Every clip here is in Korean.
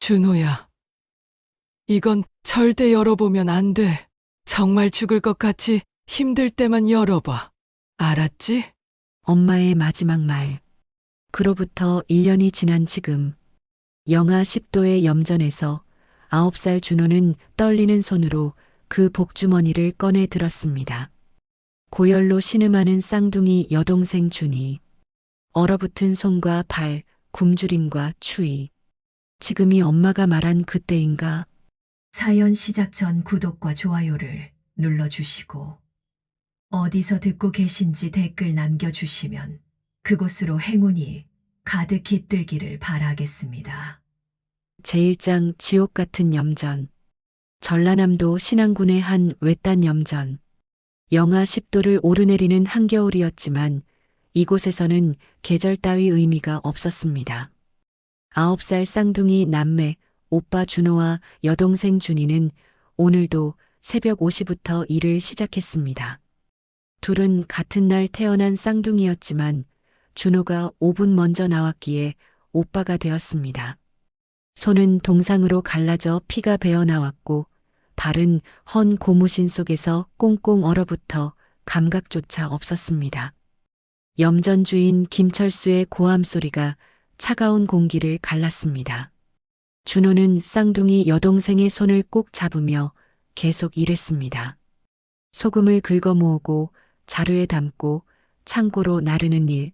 준호야, 이건 절대 열어보면 안 돼. 정말 죽을 것 같이 힘들 때만 열어봐. 알았지? 엄마의 마지막 말. 그로부터 1년이 지난 지금 영하 10도의 염전에서 9살 준호는 떨리는 손으로 그 복주머니를 꺼내 들었습니다. 고열로 신음하는 쌍둥이 여동생 준이. 얼어붙은 손과 발, 굶주림과 추위. 지금이 엄마가 말한 그때인가? 사연 시작 전 구독과 좋아요를 눌러주시고 어디서 듣고 계신지 댓글 남겨주시면 그곳으로 행운이 가득 깃들기를 바라겠습니다. 제1장 지옥 같은 염전. 전라남도 신안군의 한 외딴 염전. 영하 10도를 오르내리는 한겨울이었지만 이곳에서는 계절 따위 의미가 없었습니다. 9살 쌍둥이 남매 오빠 준호와 여동생 준이는 오늘도 새벽 5시부터 일을 시작했습니다. 둘은 같은 날 태어난 쌍둥이였지만 준호가 5분 먼저 나왔기에 오빠가 되었습니다. 손은 동상으로 갈라져 피가 배어 나왔고 발은 헌 고무신 속에서 꽁꽁 얼어붙어 감각조차 없었습니다. 염전 주인 김철수의 고함 소리가 차가운 공기를 갈랐습니다. 준호는 쌍둥이 여동생의 손을 꼭 잡으며 계속 일했습니다. 소금을 긁어 모으고 자루에 담고 창고로 나르는 일.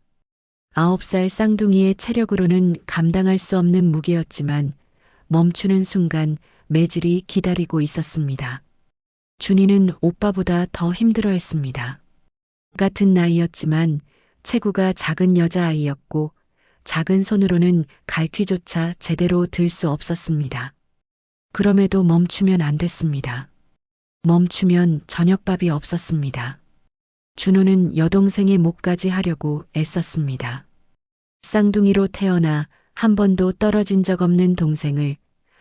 9살 쌍둥이의 체력으로는 감당할 수 없는 무게였지만 멈추는 순간 매질이 기다리고 있었습니다. 준이는 오빠보다 더 힘들어했습니다. 같은 나이였지만 체구가 작은 여자아이였고 작은 손으로는 갈퀴조차 제대로 들 수 없었습니다. 그럼에도 멈추면 안 됐습니다. 멈추면 저녁밥이 없었습니다. 준호는 여동생의 목까지 하려고 애썼습니다. 쌍둥이로 태어나 한 번도 떨어진 적 없는 동생을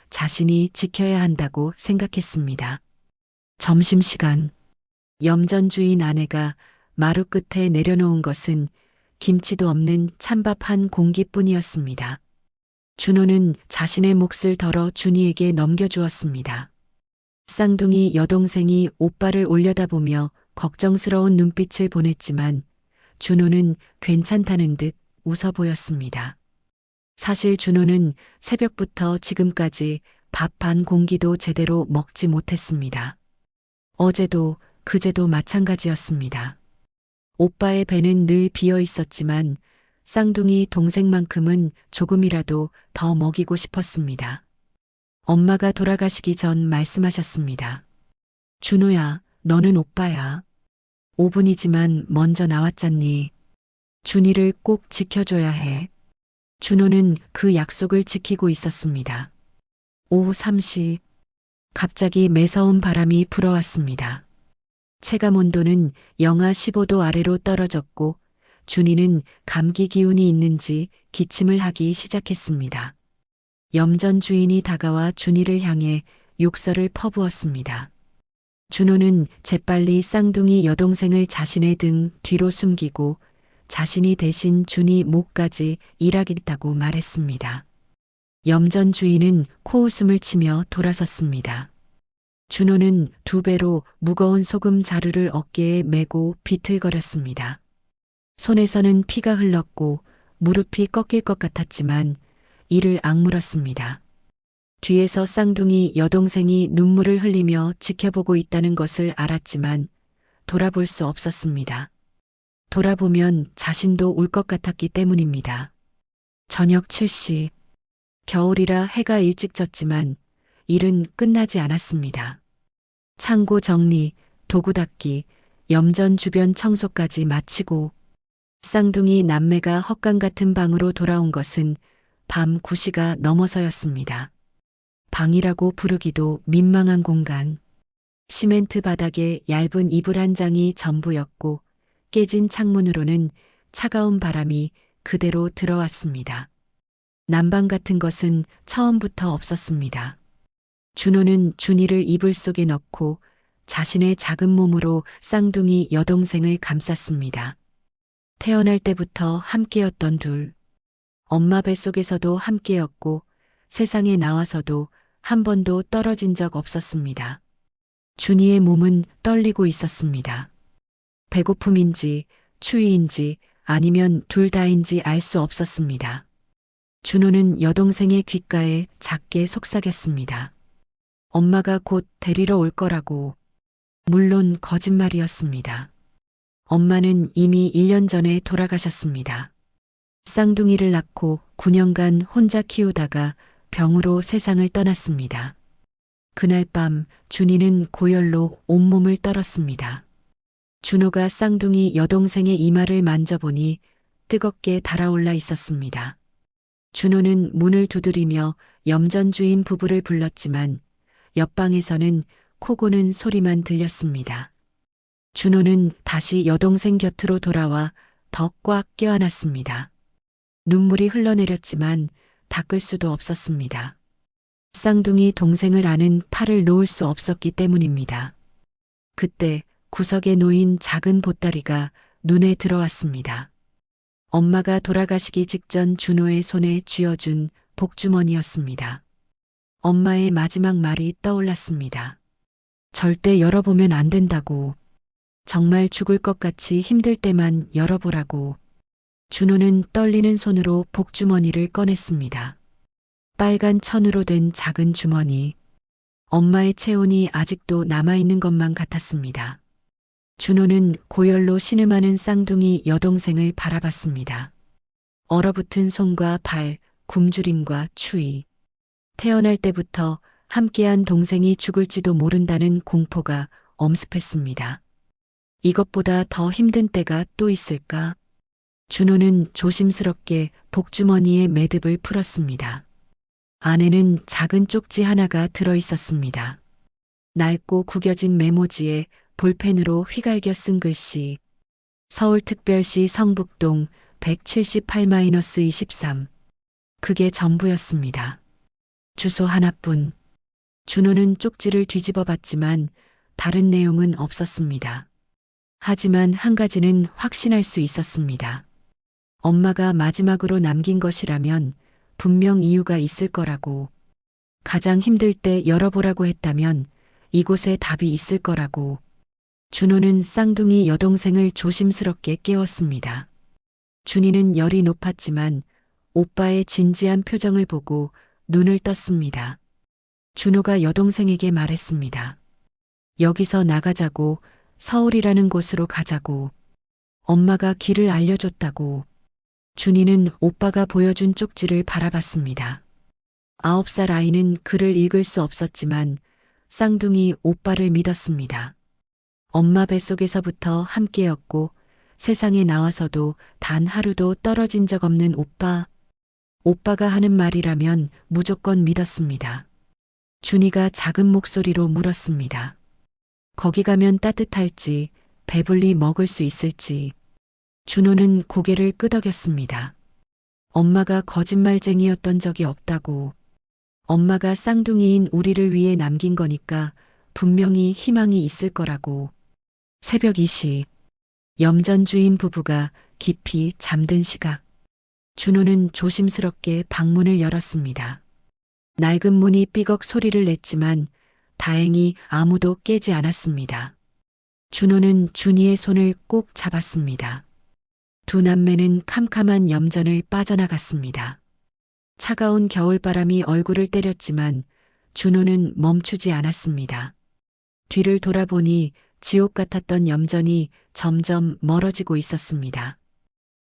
자신이 지켜야 한다고 생각했습니다. 점심시간. 염전 주인 아내가 마루 끝에 내려놓은 것은 김치도 없는 찬밥 한 공기뿐이었습니다. 준호는 자신의 몫을 덜어 준이에게 넘겨주었습니다. 쌍둥이 여동생이 오빠를 올려다보며 걱정스러운 눈빛을 보냈지만 준호는 괜찮다는 듯 웃어 보였습니다. 사실 준호는 새벽부터 지금까지 밥 한 공기도 제대로 먹지 못했습니다. 어제도 그제도 마찬가지였습니다. 오빠의 배는 늘 비어 있었지만 쌍둥이 동생만큼은 조금이라도 더 먹이고 싶었습니다. 엄마가 돌아가시기 전 말씀하셨습니다. 준호야, 너는 오빠야. 5분이지만 먼저 나왔잖니. 준이를 꼭 지켜줘야 해. 준호는 그 약속을 지키고 있었습니다. 오후 3시. 갑자기 매서운 바람이 불어왔습니다. 체감 온도는 영하 15도 아래로 떨어졌고 준이는 감기 기운이 있는지 기침을 하기 시작했습니다. 염전 주인이 다가와 준이를 향해 욕설을 퍼부었습니다. 준호는 재빨리 쌍둥이 여동생을 자신의 등 뒤로 숨기고 자신이 대신 준이 목까지 일하겠다고 말했습니다. 염전 주인은 코웃음을 치며 돌아섰습니다. 준호는 2배로 무거운 소금 자루를 어깨에 메고 비틀거렸습니다. 손에서는 피가 흘렀고 무릎이 꺾일 것 같았지만 이를 악물었습니다. 뒤에서 쌍둥이 여동생이 눈물을 흘리며 지켜보고 있다는 것을 알았지만 돌아볼 수 없었습니다. 돌아보면 자신도 울 것 같았기 때문입니다. 저녁 7시. 겨울이라 해가 일찍 졌지만 일은 끝나지 않았습니다. 창고 정리, 도구 닦기, 염전 주변 청소까지 마치고 쌍둥이 남매가 헛간 같은 방으로 돌아온 것은 밤 9시가 넘어서였습니다. 방이라고 부르기도 민망한 공간. 시멘트 바닥에 얇은 이불 한 장이 전부였고 깨진 창문으로는 차가운 바람이 그대로 들어왔습니다. 난방 같은 것은 처음부터 없었습니다. 준호는 준이를 이불 속에 넣고 자신의 작은 몸으로 쌍둥이 여동생을 감쌌습니다. 태어날 때부터 함께였던 둘. 엄마 뱃속에서도 함께였고 세상에 나와서도 한 번도 떨어진 적 없었습니다. 준이의 몸은 떨리고 있었습니다. 배고픔인지 추위인지 아니면 둘 다인지 알 수 없었습니다. 준호는 여동생의 귓가에 작게 속삭였습니다. 엄마가 곧 데리러 올 거라고. 물론 거짓말이었습니다. 엄마는 이미 1년 전에 돌아가셨습니다. 쌍둥이를 낳고 9년간 혼자 키우다가 병으로 세상을 떠났습니다. 그날 밤 준이는 고열로 온몸을 떨었습니다. 준호가 쌍둥이 여동생의 이마를 만져보니 뜨겁게 달아올라 있었습니다. 준호는 문을 두드리며 염전 주인 부부를 불렀지만 옆방에서는 코 고는 소리만 들렸습니다. 준호는 다시 여동생 곁으로 돌아와 더 꽉 껴안았습니다. 눈물이 흘러내렸지만 닦을 수도 없었습니다. 쌍둥이 동생을 안은 팔을 놓을 수 없었기 때문입니다. 그때 구석에 놓인 작은 보따리가 눈에 들어왔습니다. 엄마가 돌아가시기 직전 준호의 손에 쥐어준 복주머니였습니다. 엄마의 마지막 말이 떠올랐습니다. 절대 열어보면 안 된다고. 정말 죽을 것 같이 힘들 때만 열어보라고. 준호는 떨리는 손으로 복주머니를 꺼냈습니다. 빨간 천으로 된 작은 주머니. 엄마의 체온이 아직도 남아있는 것만 같았습니다. 준호는 고열로 신음하는 쌍둥이 여동생을 바라봤습니다. 얼어붙은 손과 발, 굶주림과 추위. 태어날 때부터 함께한 동생이 죽을지도 모른다는 공포가 엄습했습니다. 이것보다 더 힘든 때가 또 있을까? 준호는 조심스럽게 복주머니의 매듭을 풀었습니다. 안에는 작은 쪽지 하나가 들어 있었습니다. 낡고 구겨진 메모지에 볼펜으로 휘갈겨 쓴 글씨. 서울특별시 성북동 178-23. 그게 전부였습니다. 주소 하나뿐. 준호는 쪽지를 뒤집어 봤지만 다른 내용은 없었습니다. 하지만 한 가지는 확신할 수 있었습니다. 엄마가 마지막으로 남긴 것이라면 분명 이유가 있을 거라고. 가장 힘들 때 열어보라고 했다면 이곳에 답이 있을 거라고. 준호는 쌍둥이 여동생을 조심스럽게 깨웠습니다. 준이는 열이 높았지만 오빠의 진지한 표정을 보고 눈을 떴습니다. 준호가 여동생에게 말했습니다. 여기서 나가자고, 서울이라는 곳으로 가자고. 엄마가 길을 알려줬다고. 준이는 오빠가 보여준 쪽지를 바라봤습니다. 9살 아이는 글을 읽을 수 없었지만 쌍둥이 오빠를 믿었습니다. 엄마 뱃속에서부터 함께였고 세상에 나와서도 단 하루도 떨어진 적 없는 오빠. 오빠가 하는 말이라면 무조건 믿었습니다. 준이가 작은 목소리로 물었습니다. 거기 가면 따뜻할지, 배불리 먹을 수 있을지. 준호는 고개를 끄덕였습니다. 엄마가 거짓말쟁이였던 적이 없다고. 엄마가 쌍둥이인 우리를 위해 남긴 거니까 분명히 희망이 있을 거라고. 새벽 2시. 염전 주인 부부가 깊이 잠든 시각. 준호는 조심스럽게 방문을 열었습니다. 낡은 문이 삐걱 소리를 냈지만 다행히 아무도 깨지 않았습니다. 준호는 준이의 손을 꼭 잡았습니다. 두 남매는 캄캄한 염전을 빠져나갔습니다. 차가운 겨울바람이 얼굴을 때렸지만 준호는 멈추지 않았습니다. 뒤를 돌아보니 지옥 같았던 염전이 점점 멀어지고 있었습니다.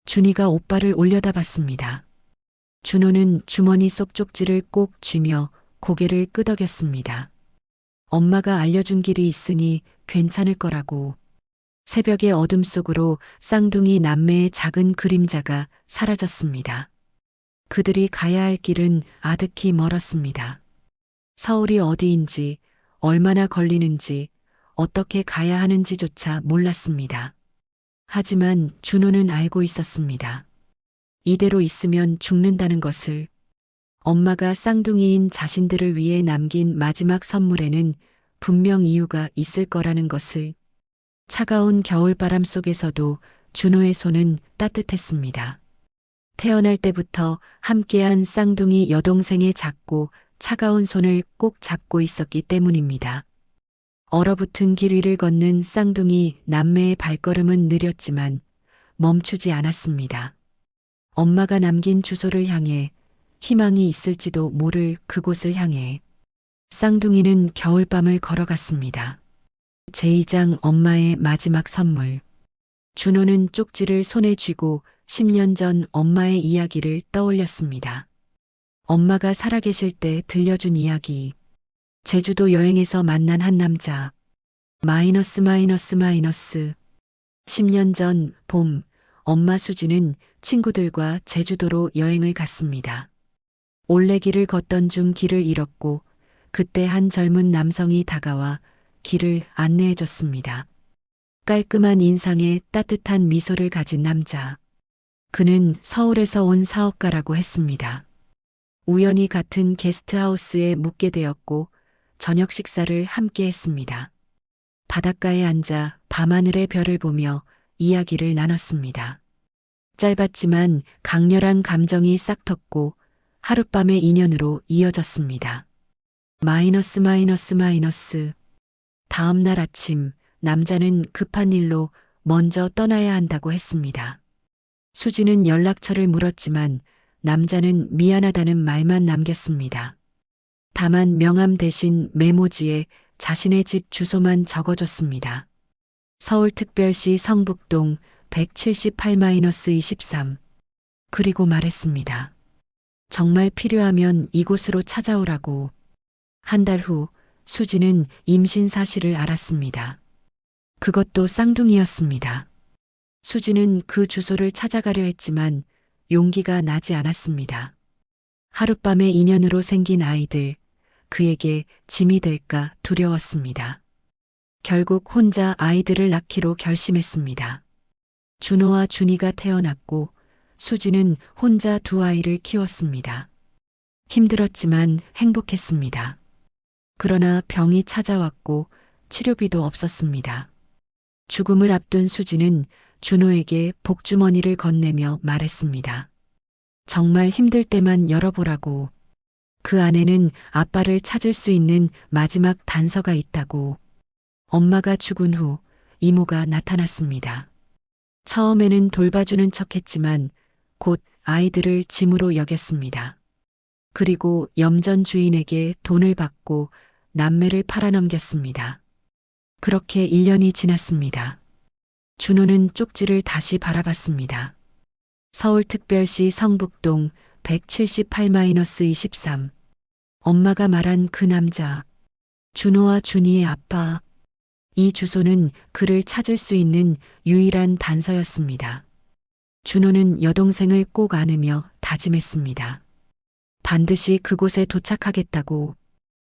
준이가 오빠를 올려다봤습니다. 준호는 주머니 속 쪽지를 꼭 쥐며 고개를 끄덕였습니다. 엄마가 알려준 길이 있으니 괜찮을 거라고. 새벽의 어둠 속으로 쌍둥이 남매의 작은 그림자가 사라졌습니다. 그들이 가야 할 길은 아득히 멀었습니다. 서울이 어디인지, 얼마나 걸리는지, 어떻게 가야 하는지조차 몰랐습니다. 하지만 준호는 알고 있었습니다. 이대로 있으면 죽는다는 것을. 엄마가 쌍둥이인 자신들을 위해 남긴 마지막 선물에는 분명 이유가 있을 거라는 것을. 차가운 겨울바람 속에서도 준호의 손은 따뜻했습니다. 태어날 때부터 함께한 쌍둥이 여동생의 작고 차가운 손을 꼭 잡고 있었기 때문입니다. 얼어붙은 길 위를 걷는 쌍둥이 남매의 발걸음은 느렸지만 멈추지 않았습니다. 엄마가 남긴 주소를 향해, 희망이 있을지도 모를 그곳을 향해 쌍둥이는 겨울밤을 걸어갔습니다. 제2장 엄마의 마지막 선물. 준호는 쪽지를 손에 쥐고 10년 전 엄마의 이야기를 떠올렸습니다. 엄마가 살아계실 때 들려준 이야기. 제주도 여행에서 만난 한 남자. 마이너스. 10년 전 봄, 엄마 수지는 친구들과 제주도로 여행을 갔습니다. 올레길을 걷던 중 길을 잃었고 그때 한 젊은 남성이 다가와 길을 안내해 줬습니다. 깔끔한 인상에 따뜻한 미소를 가진 남자. 그는 서울에서 온 사업가라고 했습니다. 우연히 같은 게스트하우스에 묵게 되었고 저녁 식사를 함께 했습니다. 바닷가에 앉아 밤하늘의 별을 보며 이야기를 나눴습니다. 짧았지만 강렬한 감정이 싹텄고 하룻밤의 인연으로 이어졌습니다. 마이너스. 다음 날 아침 남자는 급한 일로 먼저 떠나야 한다고 했습니다. 수지는 연락처를 물었지만 남자는 미안하다는 말만 남겼습니다. 다만 명함 대신 메모지에 자신의 집 주소만 적어줬습니다. 서울특별시 성북동 178-23. 그리고 말했습니다. 정말 필요하면 이곳으로 찾아오라고. 한 달 후 수지는 임신 사실을 알았습니다. 그것도 쌍둥이였습니다. 수지는 그 주소를 찾아가려 했지만 용기가 나지 않았습니다. 하룻밤의 인연으로 생긴 아이들, 그에게 짐이 될까 두려웠습니다. 결국 혼자 아이들을 낳기로 결심했습니다. 준호와 준이가 태어났고 수지는 혼자 두 아이를 키웠습니다. 힘들었지만 행복했습니다. 그러나 병이 찾아왔고 치료비도 없었습니다. 죽음을 앞둔 수지는 준호에게 복주머니를 건네며 말했습니다. 정말 힘들 때만 열어보라고. 그 안에는 아빠를 찾을 수 있는 마지막 단서가 있다고. 엄마가 죽은 후 이모가 나타났습니다. 처음에는 돌봐주는 척했지만 곧 아이들을 짐으로 여겼습니다. 그리고 염전 주인에게 돈을 받고 남매를 팔아넘겼습니다. 그렇게 1년이 지났습니다. 준호는 쪽지를 다시 바라봤습니다. 서울특별시 성북동 178-23. 엄마가 말한 그 남자. 준호와 준이의 아빠. 이 주소는 그를 찾을 수 있는 유일한 단서였습니다. 준호는 여동생을 꼭 안으며 다짐했습니다. 반드시 그곳에 도착하겠다고.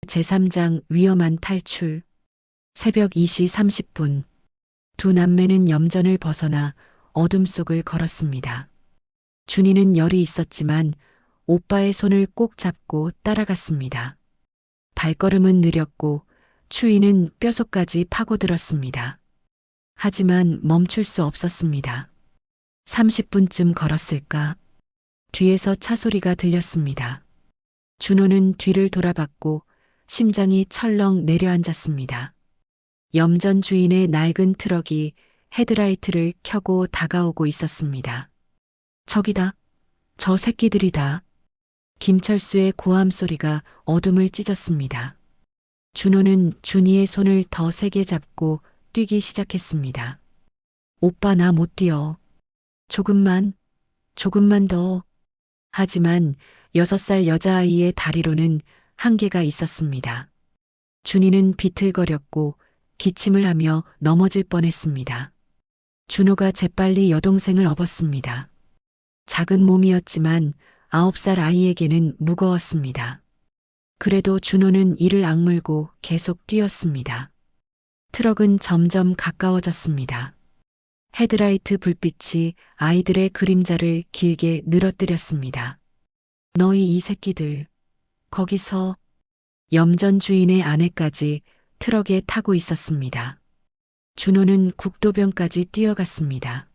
제3장 위험한 탈출. 새벽 2시 30분. 두 남매는 염전을 벗어나 어둠 속을 걸었습니다. 준이는 열이 있었지만 오빠의 손을 꼭 잡고 따라갔습니다. 발걸음은 느렸고 추위는 뼛속까지 파고들었습니다. 하지만 멈출 수 없었습니다. 30분쯤 걸었을까? 뒤에서 차 소리가 들렸습니다. 준호는 뒤를 돌아봤고 심장이 철렁 내려앉았습니다. 염전 주인의 낡은 트럭이 헤드라이트를 켜고 다가오고 있었습니다. 저기다. 저 새끼들이다. 김철수의 고함 소리가 어둠을 찢었습니다. 준호는 준이의 손을 더 세게 잡고 뛰기 시작했습니다. 오빠 나 못 뛰어. 조금만 더. 하지만 6살 여자아이의 다리로는 한계가 있었습니다. 준이는 비틀거렸고 기침을 하며 넘어질 뻔했습니다. 준호가 재빨리 여동생을 업었습니다. 작은 몸이었지만 9살 아이에게는 무거웠습니다. 그래도 준호는 이를 악물고 계속 뛰었습니다. 트럭은 점점 가까워졌습니다. 헤드라이트 불빛이 아이들의 그림자를 길게 늘어뜨렸습니다. 너희 이 새끼들, 거기서. 염전 주인의 아내까지 트럭에 타고 있었습니다. 준호는 국도변까지 뛰어갔습니다.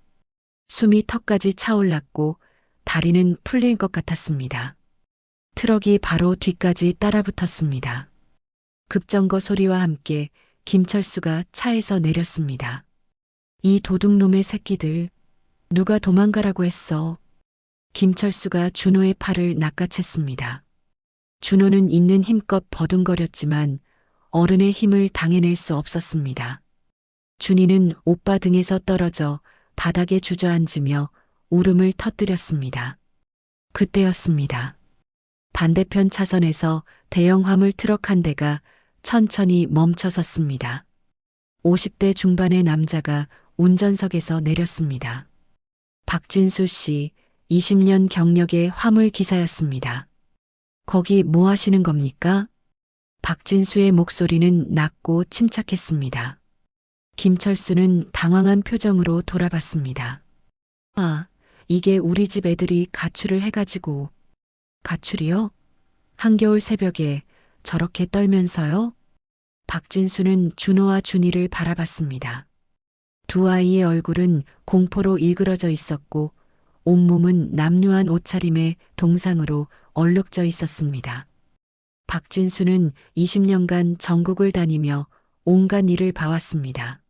숨이 턱까지 차올랐고 다리는 풀릴 것 같았습니다. 트럭이 바로 뒤까지 따라붙었습니다. 급정거 소리와 함께 김철수가 차에서 내렸습니다. 이 도둑놈의 새끼들, 누가 도망가라고 했어. 김철수가 준호의 팔을 낚아챘습니다. 준호는 있는 힘껏 버둥거렸지만 어른의 힘을 당해낼 수 없었습니다. 준이는 오빠 등에서 떨어져 바닥에 주저앉으며 울음을 터뜨렸습니다. 그때였습니다. 반대편 차선에서 대형 화물 트럭 한 대가 천천히 멈춰섰습니다. 50대 중반의 남자가 운전석에서 내렸습니다. 박진수 씨, 20년 경력의 화물 기사였습니다. 거기 뭐 하시는 겁니까? 박진수의 목소리는 낮고 침착했습니다. 김철수는 당황한 표정으로 돌아봤습니다. 아, 이게 우리 집 애들이 가출을 해가지고. 가출이요? 한겨울 새벽에 저렇게 떨면서요? 박진수는 준호와 준이를 바라봤습니다. 두 아이의 얼굴은 공포로 일그러져 있었고 온몸은 남루한 옷차림의 동상으로 얼룩져 있었습니다. 박진수는 20년간 전국을 다니며 온갖 일을 봐왔습니다.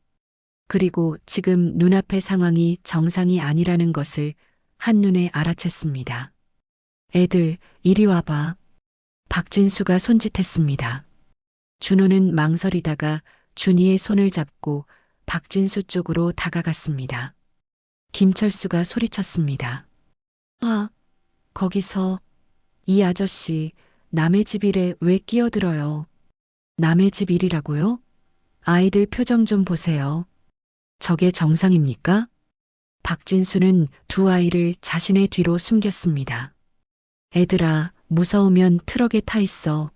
그리고 지금 눈앞의 상황이 정상이 아니라는 것을 한눈에 알아챘습니다. 애들, 이리 와봐. 박진수가 손짓했습니다. 준호는 망설이다가 준이의 손을 잡고 박진수 쪽으로 다가갔습니다. 김철수가 소리쳤습니다. 아, 거기서 이 아저씨 남의 집 일에 왜 끼어들어요? 남의 집 일이라고요? 아이들 표정 좀 보세요. 저게 정상입니까? 박진수는 두 아이를 자신의 뒤로 숨겼습니다. 애들아, 무서우면 트럭에 타 있어.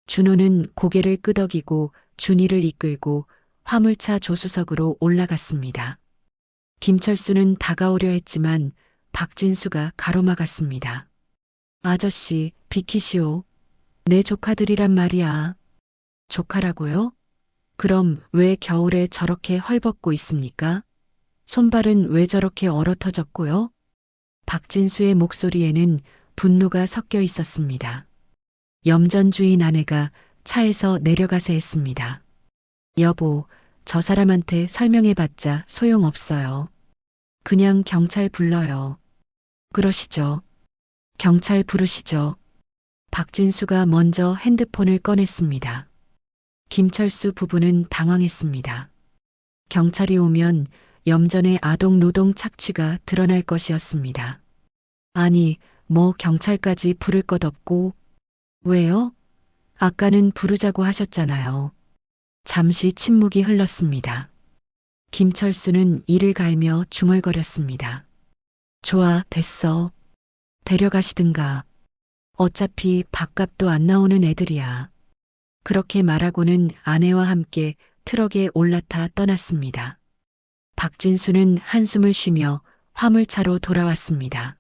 준호는 고개를 끄덕이고 준이를 이끌고 화물차 조수석으로 올라갔습니다. 김철수는 다가오려 했지만 박진수가 가로막았습니다. 아저씨, 비키시오. 내 조카들이란 말이야. 조카라고요? 그럼 왜 겨울에 저렇게 헐벗고 있습니까? 손발은 왜 저렇게 얼어터졌고요? 박진수의 목소리에는 분노가 섞여 있었습니다. 염전주인 아내가 차에서 내려가세 했습니다. 여보, 저 사람한테 설명해봤자 소용없어요. 그냥 경찰 불러요. 그러시죠. 경찰 부르시죠. 박진수가 먼저 핸드폰을 꺼냈습니다. 김철수 부부는 당황했습니다. 경찰이 오면 염전의 아동 노동 착취가 드러날 것이었습니다. 아니, 뭐 경찰까지 부를 것 없고. 왜요? 아까는 부르자고 하셨잖아요. 잠시 침묵이 흘렀습니다. 김철수는 이를 갈며 중얼거렸습니다. 좋아, 됐어. 데려가시든가. 어차피 밥값도 안 나오는 애들이야. 그렇게 말하고는 아내와 함께 트럭에 올라타 떠났습니다. 박진수는 한숨을 쉬며 화물차로 돌아왔습니다.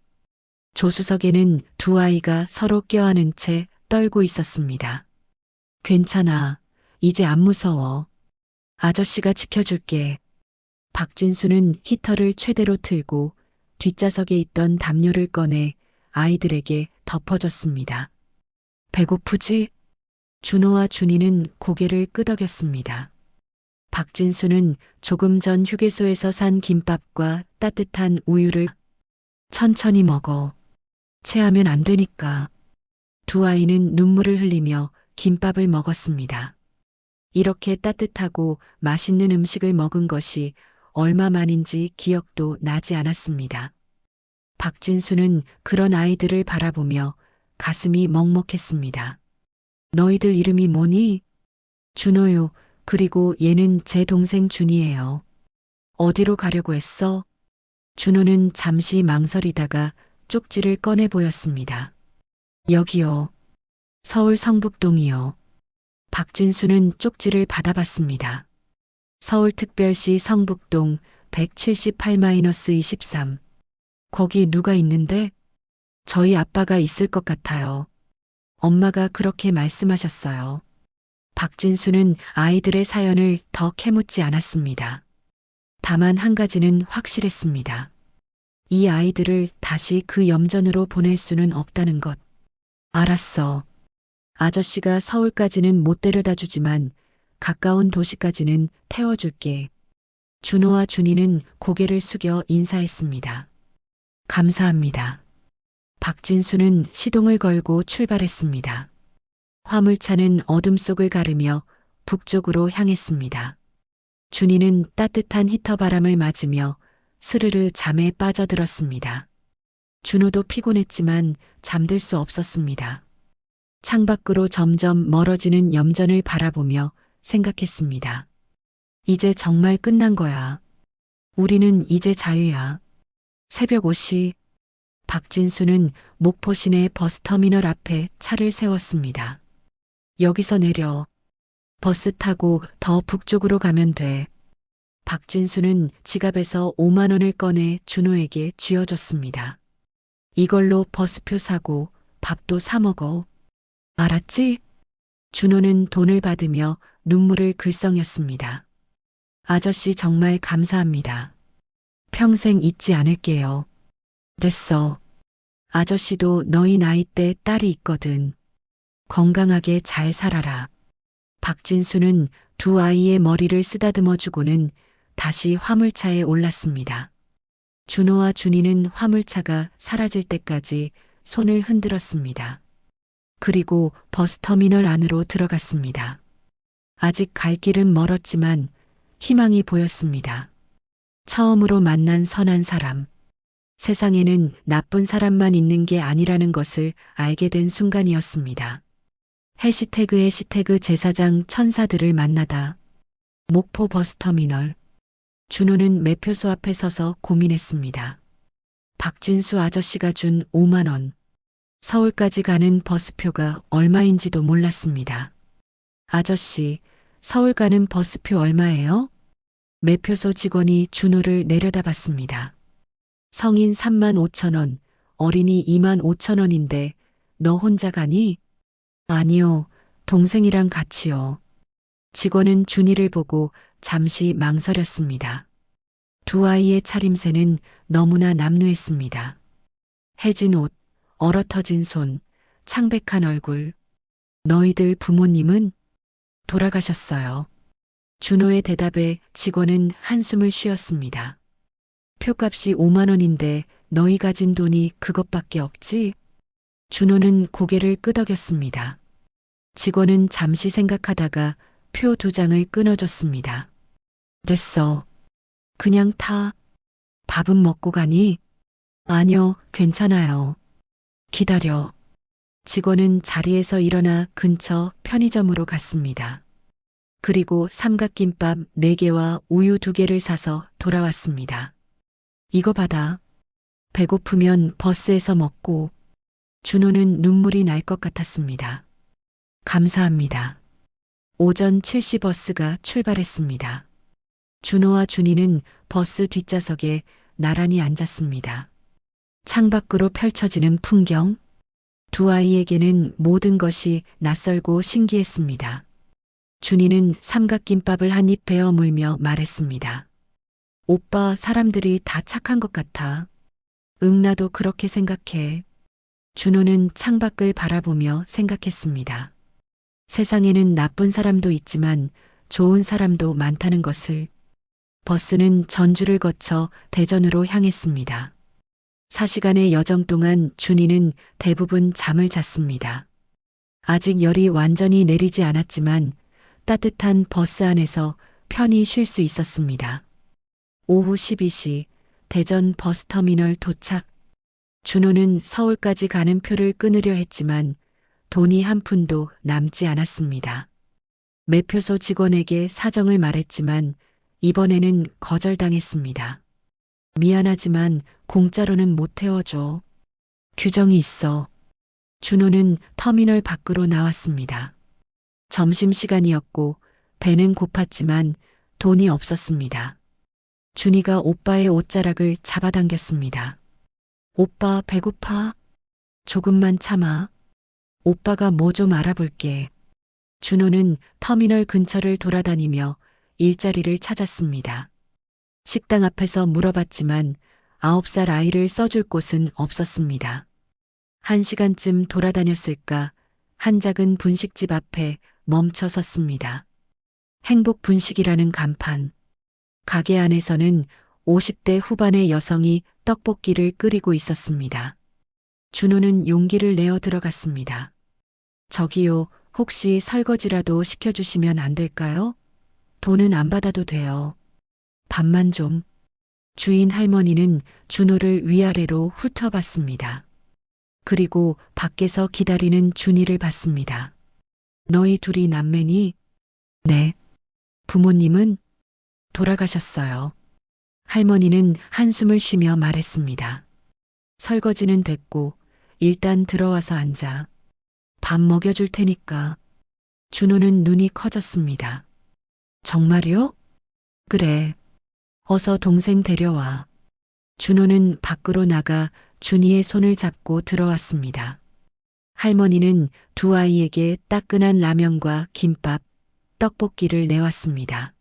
조수석에는 두 아이가 서로 껴안은 채 떨고 있었습니다. 괜찮아. 이제 안 무서워. 아저씨가 지켜줄게. 박진수는 히터를 최대로 틀고 뒷좌석에 있던 담요를 꺼내 아이들에게 덮어줬습니다. 배고프지? 준호와 준이는 고개를 끄덕였습니다. 박진수는 조금 전 휴게소에서 산 김밥과 따뜻한 우유를 천천히 먹어. 체하면 안 되니까. 두 아이는 눈물을 흘리며 김밥을 먹었습니다. 이렇게 따뜻하고 맛있는 음식을 먹은 것이 얼마만인지 기억도 나지 않았습니다. 박진수는 그런 아이들을 바라보며 가슴이 먹먹했습니다. 너희들 이름이 뭐니? 준호요. 그리고 얘는 제 동생 준이에요. 어디로 가려고 했어? 준호는 잠시 망설이다가 쪽지를 꺼내 보였습니다. 여기요. 서울 성북동이요. 박진수는 쪽지를 받아봤습니다. 서울특별시 성북동 178-23. 거기 누가 있는데? 저희 아빠가 있을 것 같아요. 엄마가 그렇게 말씀하셨어요. 박진수는 아이들의 사연을 더 캐묻지 않았습니다. 다만 한 가지는 확실했습니다. 이 아이들을 다시 그 염전으로 보낼 수는 없다는 것. 알았어. 아저씨가 서울까지는 못 데려다 주지만 가까운 도시까지는 태워줄게. 준호와 준이는 고개를 숙여 인사했습니다. 감사합니다. 박진수는 시동을 걸고 출발했습니다. 화물차는 어둠 속을 가르며 북쪽으로 향했습니다. 준이는 따뜻한 히터 바람을 맞으며 스르르 잠에 빠져들었습니다. 준호도 피곤했지만 잠들 수 없었습니다. 창밖으로 점점 멀어지는 염전을 바라보며 생각했습니다. 이제 정말 끝난 거야. 우리는 이제 자유야. 새벽 5시 박진수는 목포 시내 버스터미널 앞에 차를 세웠습니다. 여기서 내려. 버스 타고 더 북쪽으로 가면 돼. 박진수는 지갑에서 5만 원을 꺼내 준호에게 쥐어줬습니다. 이걸로 버스표 사고 밥도 사 먹어. 알았지? 준호는 돈을 받으며 눈물을 글썽였습니다. 아저씨 정말 감사합니다. 평생 잊지 않을게요. 됐어. 아저씨도 너희 나이 때 딸이 있거든. 건강하게 잘 살아라. 박진수는 두 아이의 머리를 쓰다듬어 주고는 다시 화물차에 올랐습니다. 준호와 준이는 화물차가 사라질 때까지 손을 흔들었습니다. 그리고 버스터미널 안으로 들어갔습니다. 아직 갈 길은 멀었지만 희망이 보였습니다. 처음으로 만난 선한 사람. 세상에는 나쁜 사람만 있는 게 아니라는 것을 알게 된 순간이었습니다. 해시태그 제사장 천사들을 만나다. 목포 버스터미널. 준호는 매표소 앞에 서서 고민했습니다. 박진수 아저씨가 준 5만 원. 서울까지 가는 버스표가 얼마인지도 몰랐습니다. 아저씨, 서울 가는 버스표 얼마예요? 매표소 직원이 준호를 내려다봤습니다. 성인 3만 5천 원, 어린이 2만 5천 원인데 너 혼자 가니? 아니요, 동생이랑 같이요. 직원은 준이를 보고 잠시 망설였습니다. 두 아이의 차림새는 너무나 남루했습니다. 해진 옷, 얼어터진 손, 창백한 얼굴. 너희들 부모님은? 돌아가셨어요. 준호의 대답에 직원은 한숨을 쉬었습니다. 표값이 5만 원인데 너희 가진 돈이 그것밖에 없지? 준호는 고개를 끄덕였습니다. 직원은 잠시 생각하다가 표 2장을 끊어줬습니다. 됐어. 그냥 타. 밥은 먹고 가니? 아니요, 괜찮아요. 기다려. 직원은 자리에서 일어나 근처 편의점으로 갔습니다. 그리고 삼각김밥 4개와 우유 2개를 사서 돌아왔습니다. 이거 받아. 배고프면 버스에서 먹고. 준호는 눈물이 날 것 같았습니다. 감사합니다. 오전 7시 버스가 출발했습니다. 준호와 준이는 버스 뒷좌석에 나란히 앉았습니다. 창밖으로 펼쳐지는 풍경. 두 아이에게는 모든 것이 낯설고 신기했습니다. 준이는 삼각김밥을 한 입 베어 물며 말했습니다. 오빠, 사람들이 다 착한 것 같아. 응, 나도 그렇게 생각해. 준호는 창밖을 바라보며 생각했습니다. 세상에는 나쁜 사람도 있지만 좋은 사람도 많다는 것을. 버스는 전주를 거쳐 대전으로 향했습니다. 4시간의 여정 동안 준이는 대부분 잠을 잤습니다. 아직 열이 완전히 내리지 않았지만 따뜻한 버스 안에서 편히 쉴 수 있었습니다. 오후 12시 대전 버스터미널 도착. 준호는 서울까지 가는 표를 끊으려 했지만 돈이 한 푼도 남지 않았습니다. 매표소 직원에게 사정을 말했지만 이번에는 거절당했습니다. 미안하지만 공짜로는 못 태워줘. 규정이 있어. 준호는 터미널 밖으로 나왔습니다. 점심시간이었고 배는 고팠지만 돈이 없었습니다. 준이가 오빠의 옷자락을 잡아당겼습니다. 오빠 배고파? 조금만 참아. 오빠가 뭐 좀 알아볼게. 준호는 터미널 근처를 돌아다니며 일자리를 찾았습니다. 식당 앞에서 물어봤지만 9살 아이를 써줄 곳은 없었습니다. 1시간쯤 돌아다녔을까 한 작은 분식집 앞에 멈춰 섰습니다. 행복 분식이라는 간판. 가게 안에서는 50대 후반의 여성이 떡볶이를 끓이고 있었습니다. 준호는 용기를 내어 들어갔습니다. 저기요, 혹시 설거지라도 시켜주시면 안 될까요? 돈은 안 받아도 돼요. 밥만 좀. 주인 할머니는 준호를 위아래로 훑어봤습니다. 그리고 밖에서 기다리는 준이를 봤습니다. 너희 둘이 남매니? 네. 부모님은? 돌아가셨어요. 할머니는 한숨을 쉬며 말했습니다. 설거지는 됐고 일단 들어와서 앉아. 밥 먹여줄 테니까. 준호는 눈이 커졌습니다. 정말요? 그래. 어서 동생 데려와. 준호는 밖으로 나가 준이의 손을 잡고 들어왔습니다. 할머니는 두 아이에게 따끈한 라면과 김밥, 떡볶이를 내왔습니다.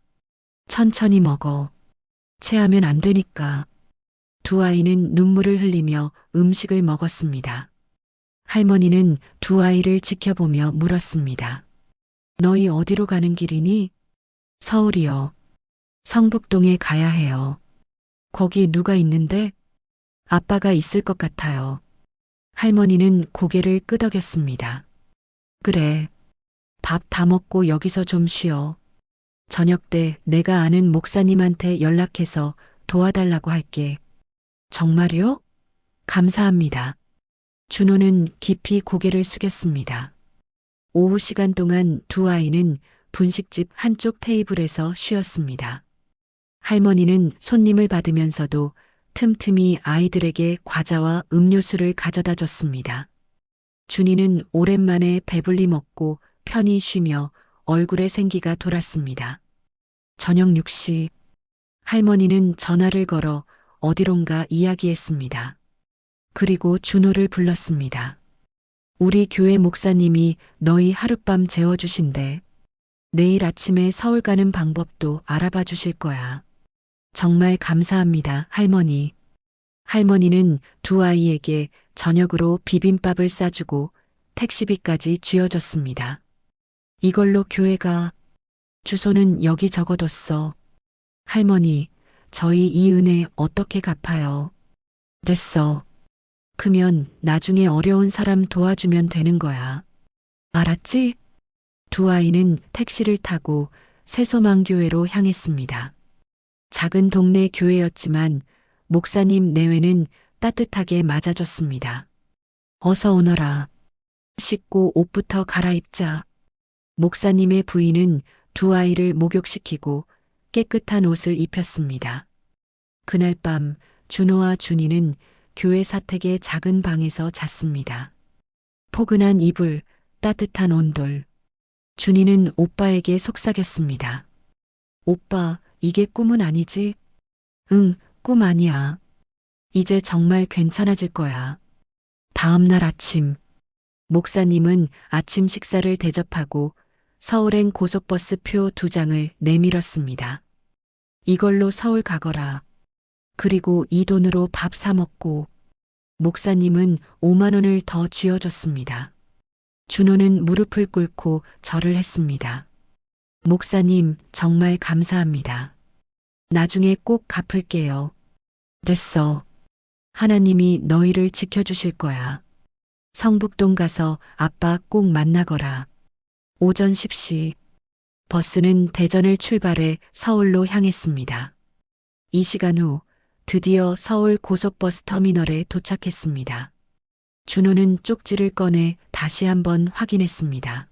천천히 먹어. 체하면 안 되니까. 두 아이는 눈물을 흘리며 음식을 먹었습니다. 할머니는 두 아이를 지켜보며 물었습니다. 너희 어디로 가는 길이니? 서울이요. 성북동에 가야 해요. 거기 누가 있는데? 아빠가 있을 것 같아요. 할머니는 고개를 끄덕였습니다. 그래. 밥 다 먹고 여기서 좀 쉬어. 저녁 때 내가 아는 목사님한테 연락해서 도와달라고 할게. 정말요? 감사합니다. 준호는 깊이 고개를 숙였습니다. 오후 시간 동안 두 아이는 분식집 한쪽 테이블에서 쉬었습니다. 할머니는 손님을 받으면서도 틈틈이 아이들에게 과자와 음료수를 가져다 줬습니다. 준이는 오랜만에 배불리 먹고 편히 쉬며 얼굴에 생기가 돌았습니다. 저녁 6시 할머니는 전화를 걸어 어디론가 이야기했습니다. 그리고 준호를 불렀습니다. 우리 교회 목사님이 너희 하룻밤 재워주신대. 내일 아침에 서울 가는 방법도 알아봐 주실 거야. 정말 감사합니다, 할머니. 할머니는 두 아이에게 저녁으로 비빔밥을 싸주고 택시비까지 쥐어줬습니다. 이걸로 교회가 주소는 여기 적어뒀어. 할머니, 저희 이 은혜 어떻게 갚아요? 됐어. 크면 나중에 어려운 사람 도와주면 되는 거야. 알았지? 두 아이는 택시를 타고 새소망교회로 향했습니다. 작은 동네 교회였지만 목사님 내외는 따뜻하게 맞아줬습니다. 어서 오너라. 씻고 옷부터 갈아입자. 목사님의 부인은 두 아이를 목욕시키고 깨끗한 옷을 입혔습니다. 그날 밤 준호와 준이는 교회 사택의 작은 방에서 잤습니다. 포근한 이불, 따뜻한 온돌. 준이는 오빠에게 속삭였습니다. 오빠, 이게 꿈은 아니지? 응, 꿈 아니야. 이제 정말 괜찮아질 거야. 다음 날 아침, 목사님은 아침 식사를 대접하고 서울행 고속버스 표 2장을 내밀었습니다. 이걸로 서울 가거라. 그리고 이 돈으로 밥 사 먹고. 목사님은 5만 원을 더 쥐어줬습니다. 준호는 무릎을 꿇고 절을 했습니다. 목사님, 정말 감사합니다. 나중에 꼭 갚을게요. 됐어. 하나님이 너희를 지켜주실 거야. 성북동 가서 아빠 꼭 만나거라. 오전 10시. 버스는 대전을 출발해 서울로 향했습니다. 이 시간 후 드디어 서울 고속버스 터미널에 도착했습니다. 준호는 쪽지를 꺼내 다시 한번 확인했습니다.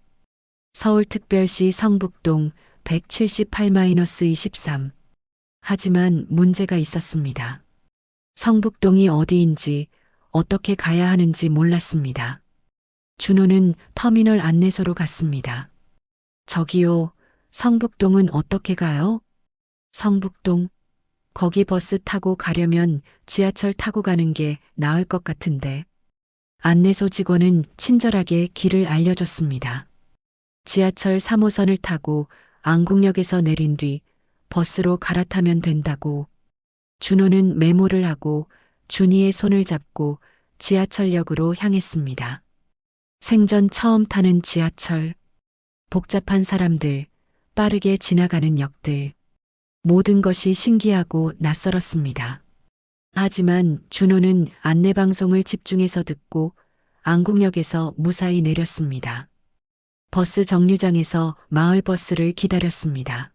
서울특별시 성북동 178-23. 하지만 문제가 있었습니다. 성북동이 어디인지 어떻게 가야 하는지 몰랐습니다. 준호는 터미널 안내소로 갔습니다. 저기요, 성북동은 어떻게 가요? 성북동? 거기 버스 타고 가려면 지하철 타고 가는 게 나을 것 같은데. 안내소 직원은 친절하게 길을 알려줬습니다. 지하철 3호선을 타고 안국역에서 내린 뒤 버스로 갈아타면 된다고. 준호는 메모를 하고 준이의 손을 잡고 지하철역으로 향했습니다. 생전 처음 타는 지하철. 복잡한 사람들, 빠르게 지나가는 역들. 모든 것이 신기하고 낯설었습니다. 하지만 준호는 안내방송을 집중해서 듣고 안국역에서 무사히 내렸습니다. 버스 정류장에서 마을버스를 기다렸습니다.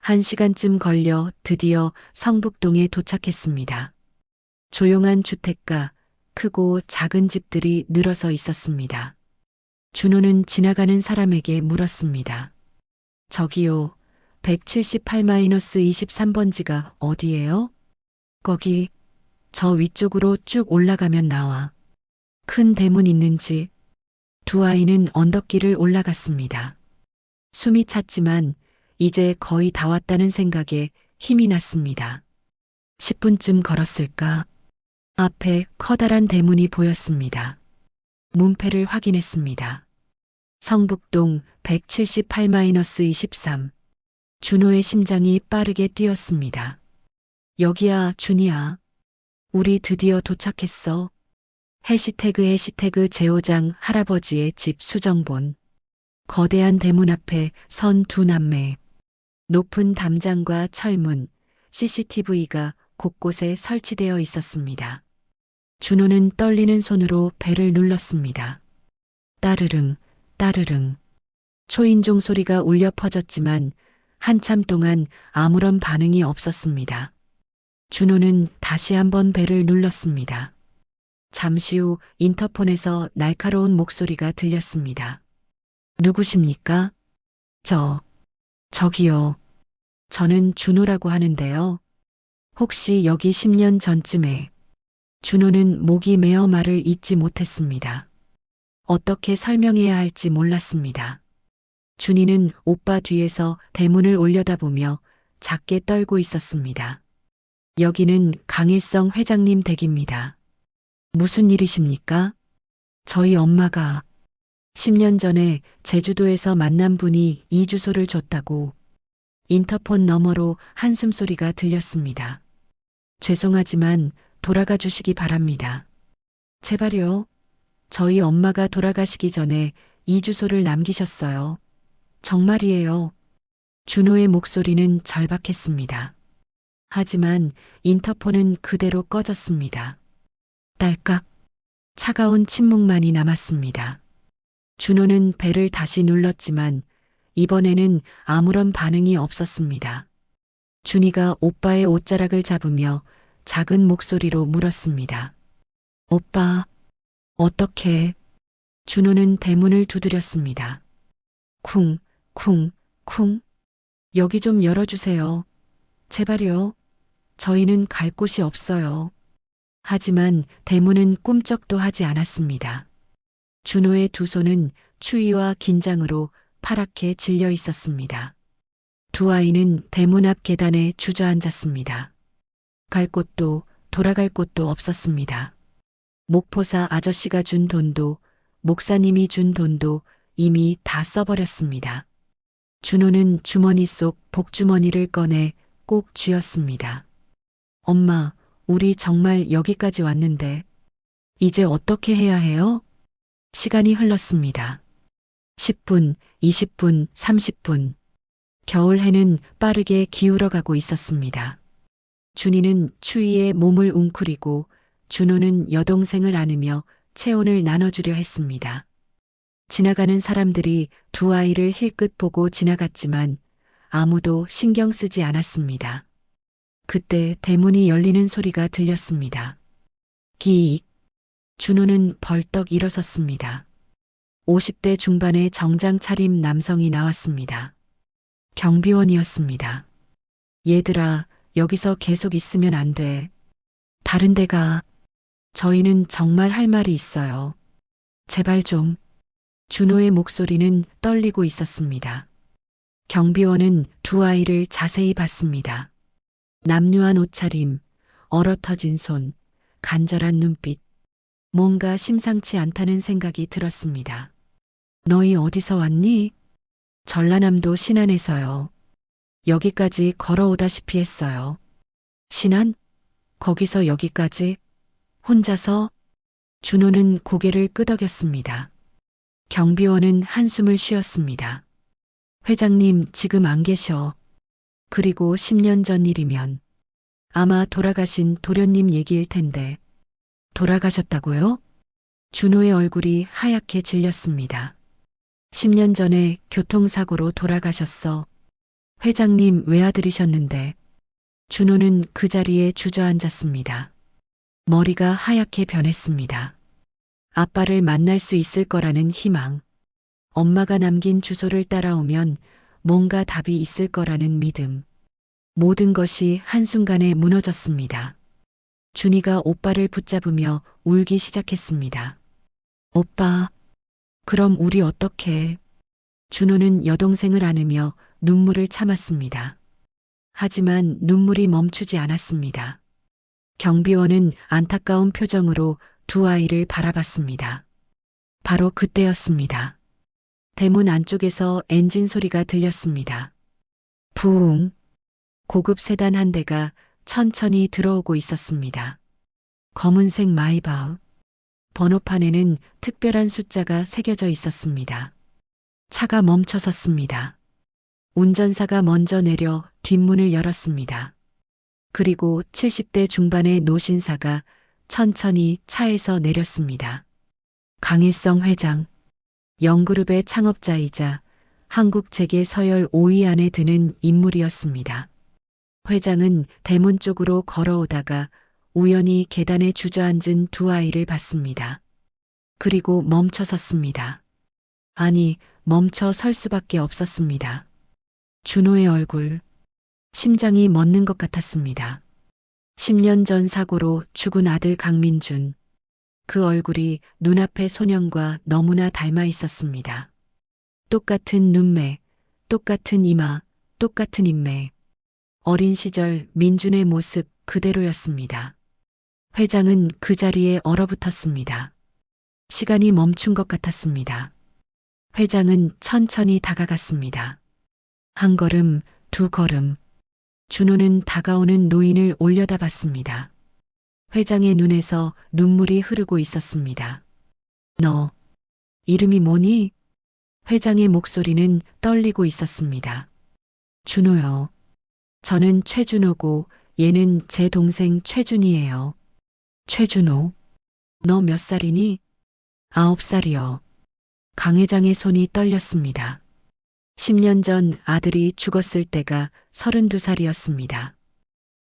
1시간쯤 걸려 드디어 성북동에 도착했습니다. 조용한 주택가, 크고 작은 집들이 늘어서 있었습니다. 준호는 지나가는 사람에게 물었습니다. 저기요, 178-23번지가 어디예요? 거기, 저 위쪽으로 쭉 올라가면 나와. 큰 대문 있는지. 두 아이는 언덕길을 올라갔습니다. 숨이 찼지만 이제 거의 다 왔다는 생각에 힘이 났습니다. 10분쯤 걸었을까? 앞에 커다란 대문이 보였습니다. 문패를 확인했습니다. 성북동 178-23. 준호의 심장이 빠르게 뛰었습니다. 여기야, 준이야. 우리 드디어 도착했어. 해시태그 제호장 할아버지의 집 수정본. 거대한 대문 앞에 선 두 남매. 높은 담장과 철문, CCTV가 곳곳에 설치되어 있었습니다. 준호는 떨리는 손으로 벨을 눌렀습니다. 따르릉, 따르릉. 초인종 소리가 울려 퍼졌지만 한참 동안 아무런 반응이 없었습니다. 준호는 다시 한번 벨을 눌렀습니다. 잠시 후 인터폰에서 날카로운 목소리가 들렸습니다. 누구십니까? 저기요. 저는 준호라고 하는데요. 혹시 여기 10년 전쯤에. 준호는 목이 메어 말을 잇지 못했습니다. 어떻게 설명해야 할지 몰랐습니다. 준이는 오빠 뒤에서 대문을 올려다보며 작게 떨고 있었습니다. 여기는 강일성 회장님 댁입니다. 무슨 일이십니까? 저희 엄마가 10년 전에 제주도에서 만난 분이 이 주소를 줬다고. 인터폰 너머로 한숨소리가 들렸습니다. 죄송하지만 돌아가 주시기 바랍니다. 제발요. 저희 엄마가 돌아가시기 전에 이 주소를 남기셨어요. 정말이에요. 준호의 목소리는 절박했습니다. 하지만 인터폰은 그대로 꺼졌습니다. 딸깍. 차가운 침묵만이 남았습니다. 준호는 벨을 다시 눌렀지만 이번에는 아무런 반응이 없었습니다. 준이가 오빠의 옷자락을 잡으며 작은 목소리로 물었습니다. 오빠, 어떻게? 준호는 대문을 두드렸습니다. 쿵, 쿵, 쿵. 여기 좀 열어주세요. 제발요. 저희는 갈 곳이 없어요. 하지만 대문은 꿈쩍도 하지 않았습니다. 준호의 두 손은 추위와 긴장으로 파랗게 질려 있었습니다. 두 아이는 대문 앞 계단에 주저앉았습니다. 갈 곳도 돌아갈 곳도 없었습니다. 목포사 아저씨가 준 돈도 목사님이 준 돈도 이미 다 써버렸습니다. 준호는 주머니 속 복주머니를 꺼내 꼭 쥐었습니다. 엄마, 우리 정말 여기까지 왔는데 이제 어떻게 해야 해요? 시간이 흘렀습니다. 10분, 20분, 30분. 겨울 해는 빠르게 기울어가고 있었습니다. 준이는 추위에 몸을 웅크리고 준호는 여동생을 안으며 체온을 나눠주려 했습니다. 지나가는 사람들이 두 아이를 힐끗 보고 지나갔지만 아무도 신경 쓰지 않았습니다. 그때 대문이 열리는 소리가 들렸습니다. 기익. 준호는 벌떡 일어섰습니다. 50대 중반의 정장 차림 남성이 나왔습니다. 경비원이었습니다. 얘들아, 여기서 계속 있으면 안 돼. 다른 데 가. 저희는 정말 할 말이 있어요. 제발 좀. 준호의 목소리는 떨리고 있었습니다. 경비원은 두 아이를 자세히 봤습니다. 남루한 옷차림, 얼어터진 손, 간절한 눈빛. 뭔가 심상치 않다는 생각이 들었습니다. 너희 어디서 왔니? 전라남도 신안에서요. 여기까지 걸어오다시피 했어요. 신안? 거기서 여기까지? 혼자서? 준호는 고개를 끄덕였습니다. 경비원은 한숨을 쉬었습니다. 회장님 지금 안 계셔. 그리고 10년 전 일이면 아마 돌아가신 도련님 얘기일 텐데. 돌아가셨다고요? 준호의 얼굴이 하얗게 질렸습니다. 10년 전에 교통사고로 돌아가셨어. 회장님 외아들이셨는데. 준호는 그 자리에 주저앉았습니다. 머리가 하얗게 변했습니다. 아빠를 만날 수 있을 거라는 희망. 엄마가 남긴 주소를 따라오면 뭔가 답이 있을 거라는 믿음. 모든 것이 한순간에 무너졌습니다. 준이가 오빠를 붙잡으며 울기 시작했습니다. 오빠, 그럼 우리 어떻게? 준호는 여동생을 안으며 눈물을 참았습니다. 하지만 눈물이 멈추지 않았습니다. 경비원은 안타까운 표정으로 두 아이를 바라봤습니다. 바로 그때였습니다. 대문 안쪽에서 엔진 소리가 들렸습니다. 부웅. 고급 세단 한 대가 천천히 들어오고 있었습니다. 검은색 마이바흐. 번호판에는 특별한 숫자가 새겨져 있었습니다. 차가 멈춰 섰습니다. 운전사가 먼저 내려 뒷문을 열었습니다. 그리고 70대 중반의 노신사가 천천히 차에서 내렸습니다. 강일성 회장, 영그룹의 창업자이자 한국 재계 서열 5위 안에 드는 인물이었습니다. 회장은 대문 쪽으로 걸어오다가 우연히 계단에 주저앉은 두 아이를 봤습니다. 그리고 멈춰 섰습니다. 아니, 멈춰 설 수밖에 없었습니다. 준호의 얼굴, 심장이 멎는 것 같았습니다. 10년 전 사고로 죽은 아들 강민준. 그 얼굴이 눈앞의 소년과 너무나 닮아 있었습니다. 똑같은 눈매, 똑같은 이마, 똑같은 인매. 어린 시절 민준의 모습 그대로였습니다. 회장은 그 자리에 얼어붙었습니다. 시간이 멈춘 것 같았습니다. 회장은 천천히 다가갔습니다. 한 걸음, 두 걸음. 준호는 다가오는 노인을 올려다봤습니다. 회장의 눈에서 눈물이 흐르고 있었습니다. 너, 이름이 뭐니? 회장의 목소리는 떨리고 있었습니다. 준호요. 저는 최준호고 얘는 제 동생 최준이에요. 최준호. 너 몇 살이니? 9살이요. 강 회장의 손이 떨렸습니다. 10년 전 아들이 죽었을 때가 32살이었습니다.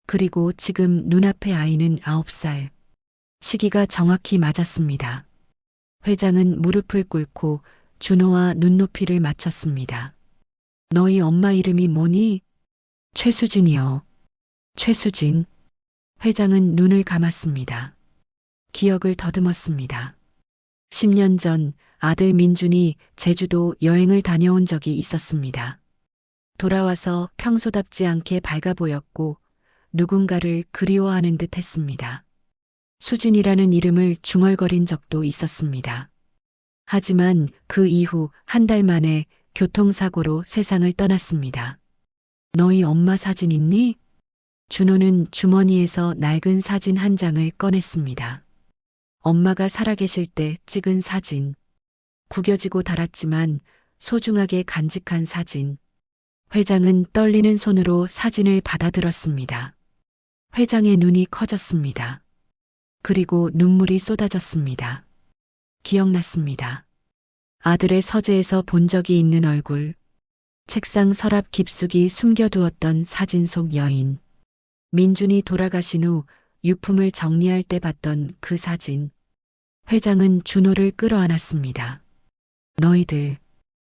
그리고 지금 눈앞의 아이는 9살. 시기가 정확히 맞았습니다. 회장은 무릎을 꿇고 준호와 눈높이를 맞췄습니다. 너희 엄마 이름이 뭐니? 최수진이요. 최수진. 회장은 눈을 감았습니다. 기억을 더듬었습니다. 10년 전 아들 민준이 제주도 여행을 다녀온 적이 있었습니다. 돌아와서 평소답지 않게 밝아 보였고 누군가를 그리워하는 듯 했습니다. 수진이라는 이름을 중얼거린 적도 있었습니다. 하지만 그 이후 한 달 만에 교통사고로 세상을 떠났습니다. 너희 엄마 사진 있니? 준호는 주머니에서 낡은 사진 한 장을 꺼냈습니다. 엄마가 살아계실 때 찍은 사진. 구겨지고 닳았지만 소중하게 간직한 사진. 회장은 떨리는 손으로 사진을 받아들었습니다. 회장의 눈이 커졌습니다. 그리고 눈물이 쏟아졌습니다. 기억났습니다. 아들의 서재에서 본 적이 있는 얼굴. 책상 서랍 깊숙이 숨겨두었던 사진 속 여인. 민준이 돌아가신 후 유품을 정리할 때 봤던 그 사진. 회장은 준호를 끌어안았습니다.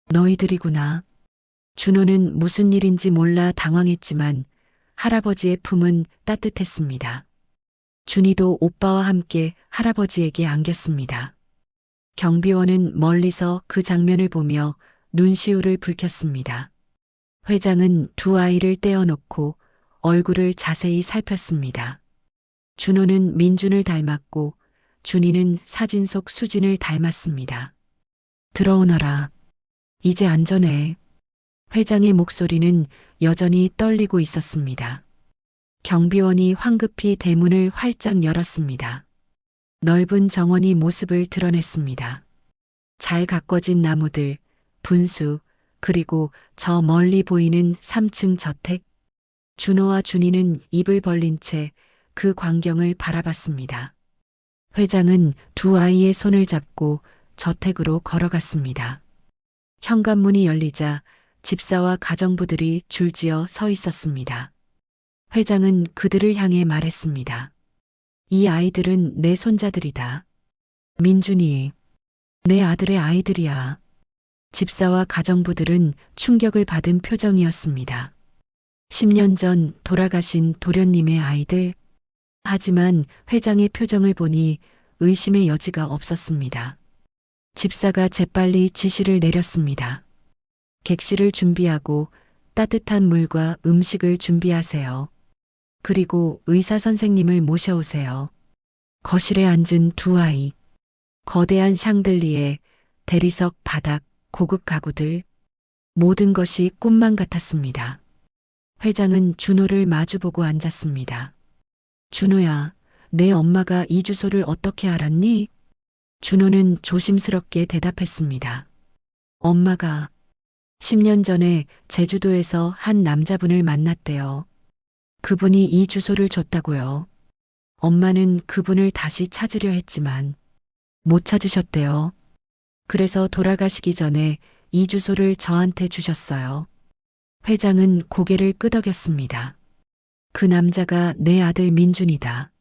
너희들이구나. 준호는 무슨 일인지 몰라 당황했지만 할아버지의 품은 따뜻했습니다. 준이도 오빠와 함께 할아버지에게 안겼습니다. 경비원은 멀리서 그 장면을 보며 눈시울을 붉혔습니다. 회장은 두 아이를 떼어놓고 얼굴을 자세히 살폈습니다. 준호는 민준을 닮았고 준이는 사진 속 수진을 닮았습니다. 들어오너라. 이제 안전해. 회장의 목소리는 여전히 떨리고 있었습니다. 경비원이 황급히 대문을 활짝 열었습니다. 넓은 정원이 모습을 드러냈습니다. 잘 가꿔진 나무들, 분수, 그리고 저 멀리 보이는 3층 저택. 준호와 준이는 입을 벌린 채 그 광경을 바라봤습니다. 회장은 두 아이의 손을 잡고 저택으로 걸어갔습니다. 현관문이 열리자 집사와 가정부들이 줄지어 서 있었습니다. 회장은 그들을 향해 말했습니다. 이 아이들은 내 손자들이다. 민준이, 내 아들의 아이들이야. 집사와 가정부들은 충격을 받은 표정이었습니다. 10년 전 돌아가신 도련님의 아이들. 하지만 회장의 표정을 보니 의심의 여지가 없었습니다. 집사가 재빨리 지시를 내렸습니다. 객실을 준비하고 따뜻한 물과 음식을 준비하세요. 그리고 의사 선생님을 모셔오세요. 거실에 앉은 두 아이. 거대한 샹들리에, 대리석 바닥, 고급 가구들. 모든 것이 꿈만 같았습니다. 회장은 준호를 마주보고 앉았습니다. 준호야, 내 엄마가 이 주소를 어떻게 알았니? 준호는 조심스럽게 대답했습니다. 엄마가 10년 전에 제주도에서 한 남자분을 만났대요. 그분이 이 주소를 줬다고요. 엄마는 그분을 다시 찾으려 했지만 못 찾으셨대요. 그래서 돌아가시기 전에 이 주소를 저한테 주셨어요. 회장은 고개를 끄덕였습니다. 그 남자가 내 아들 민준이다.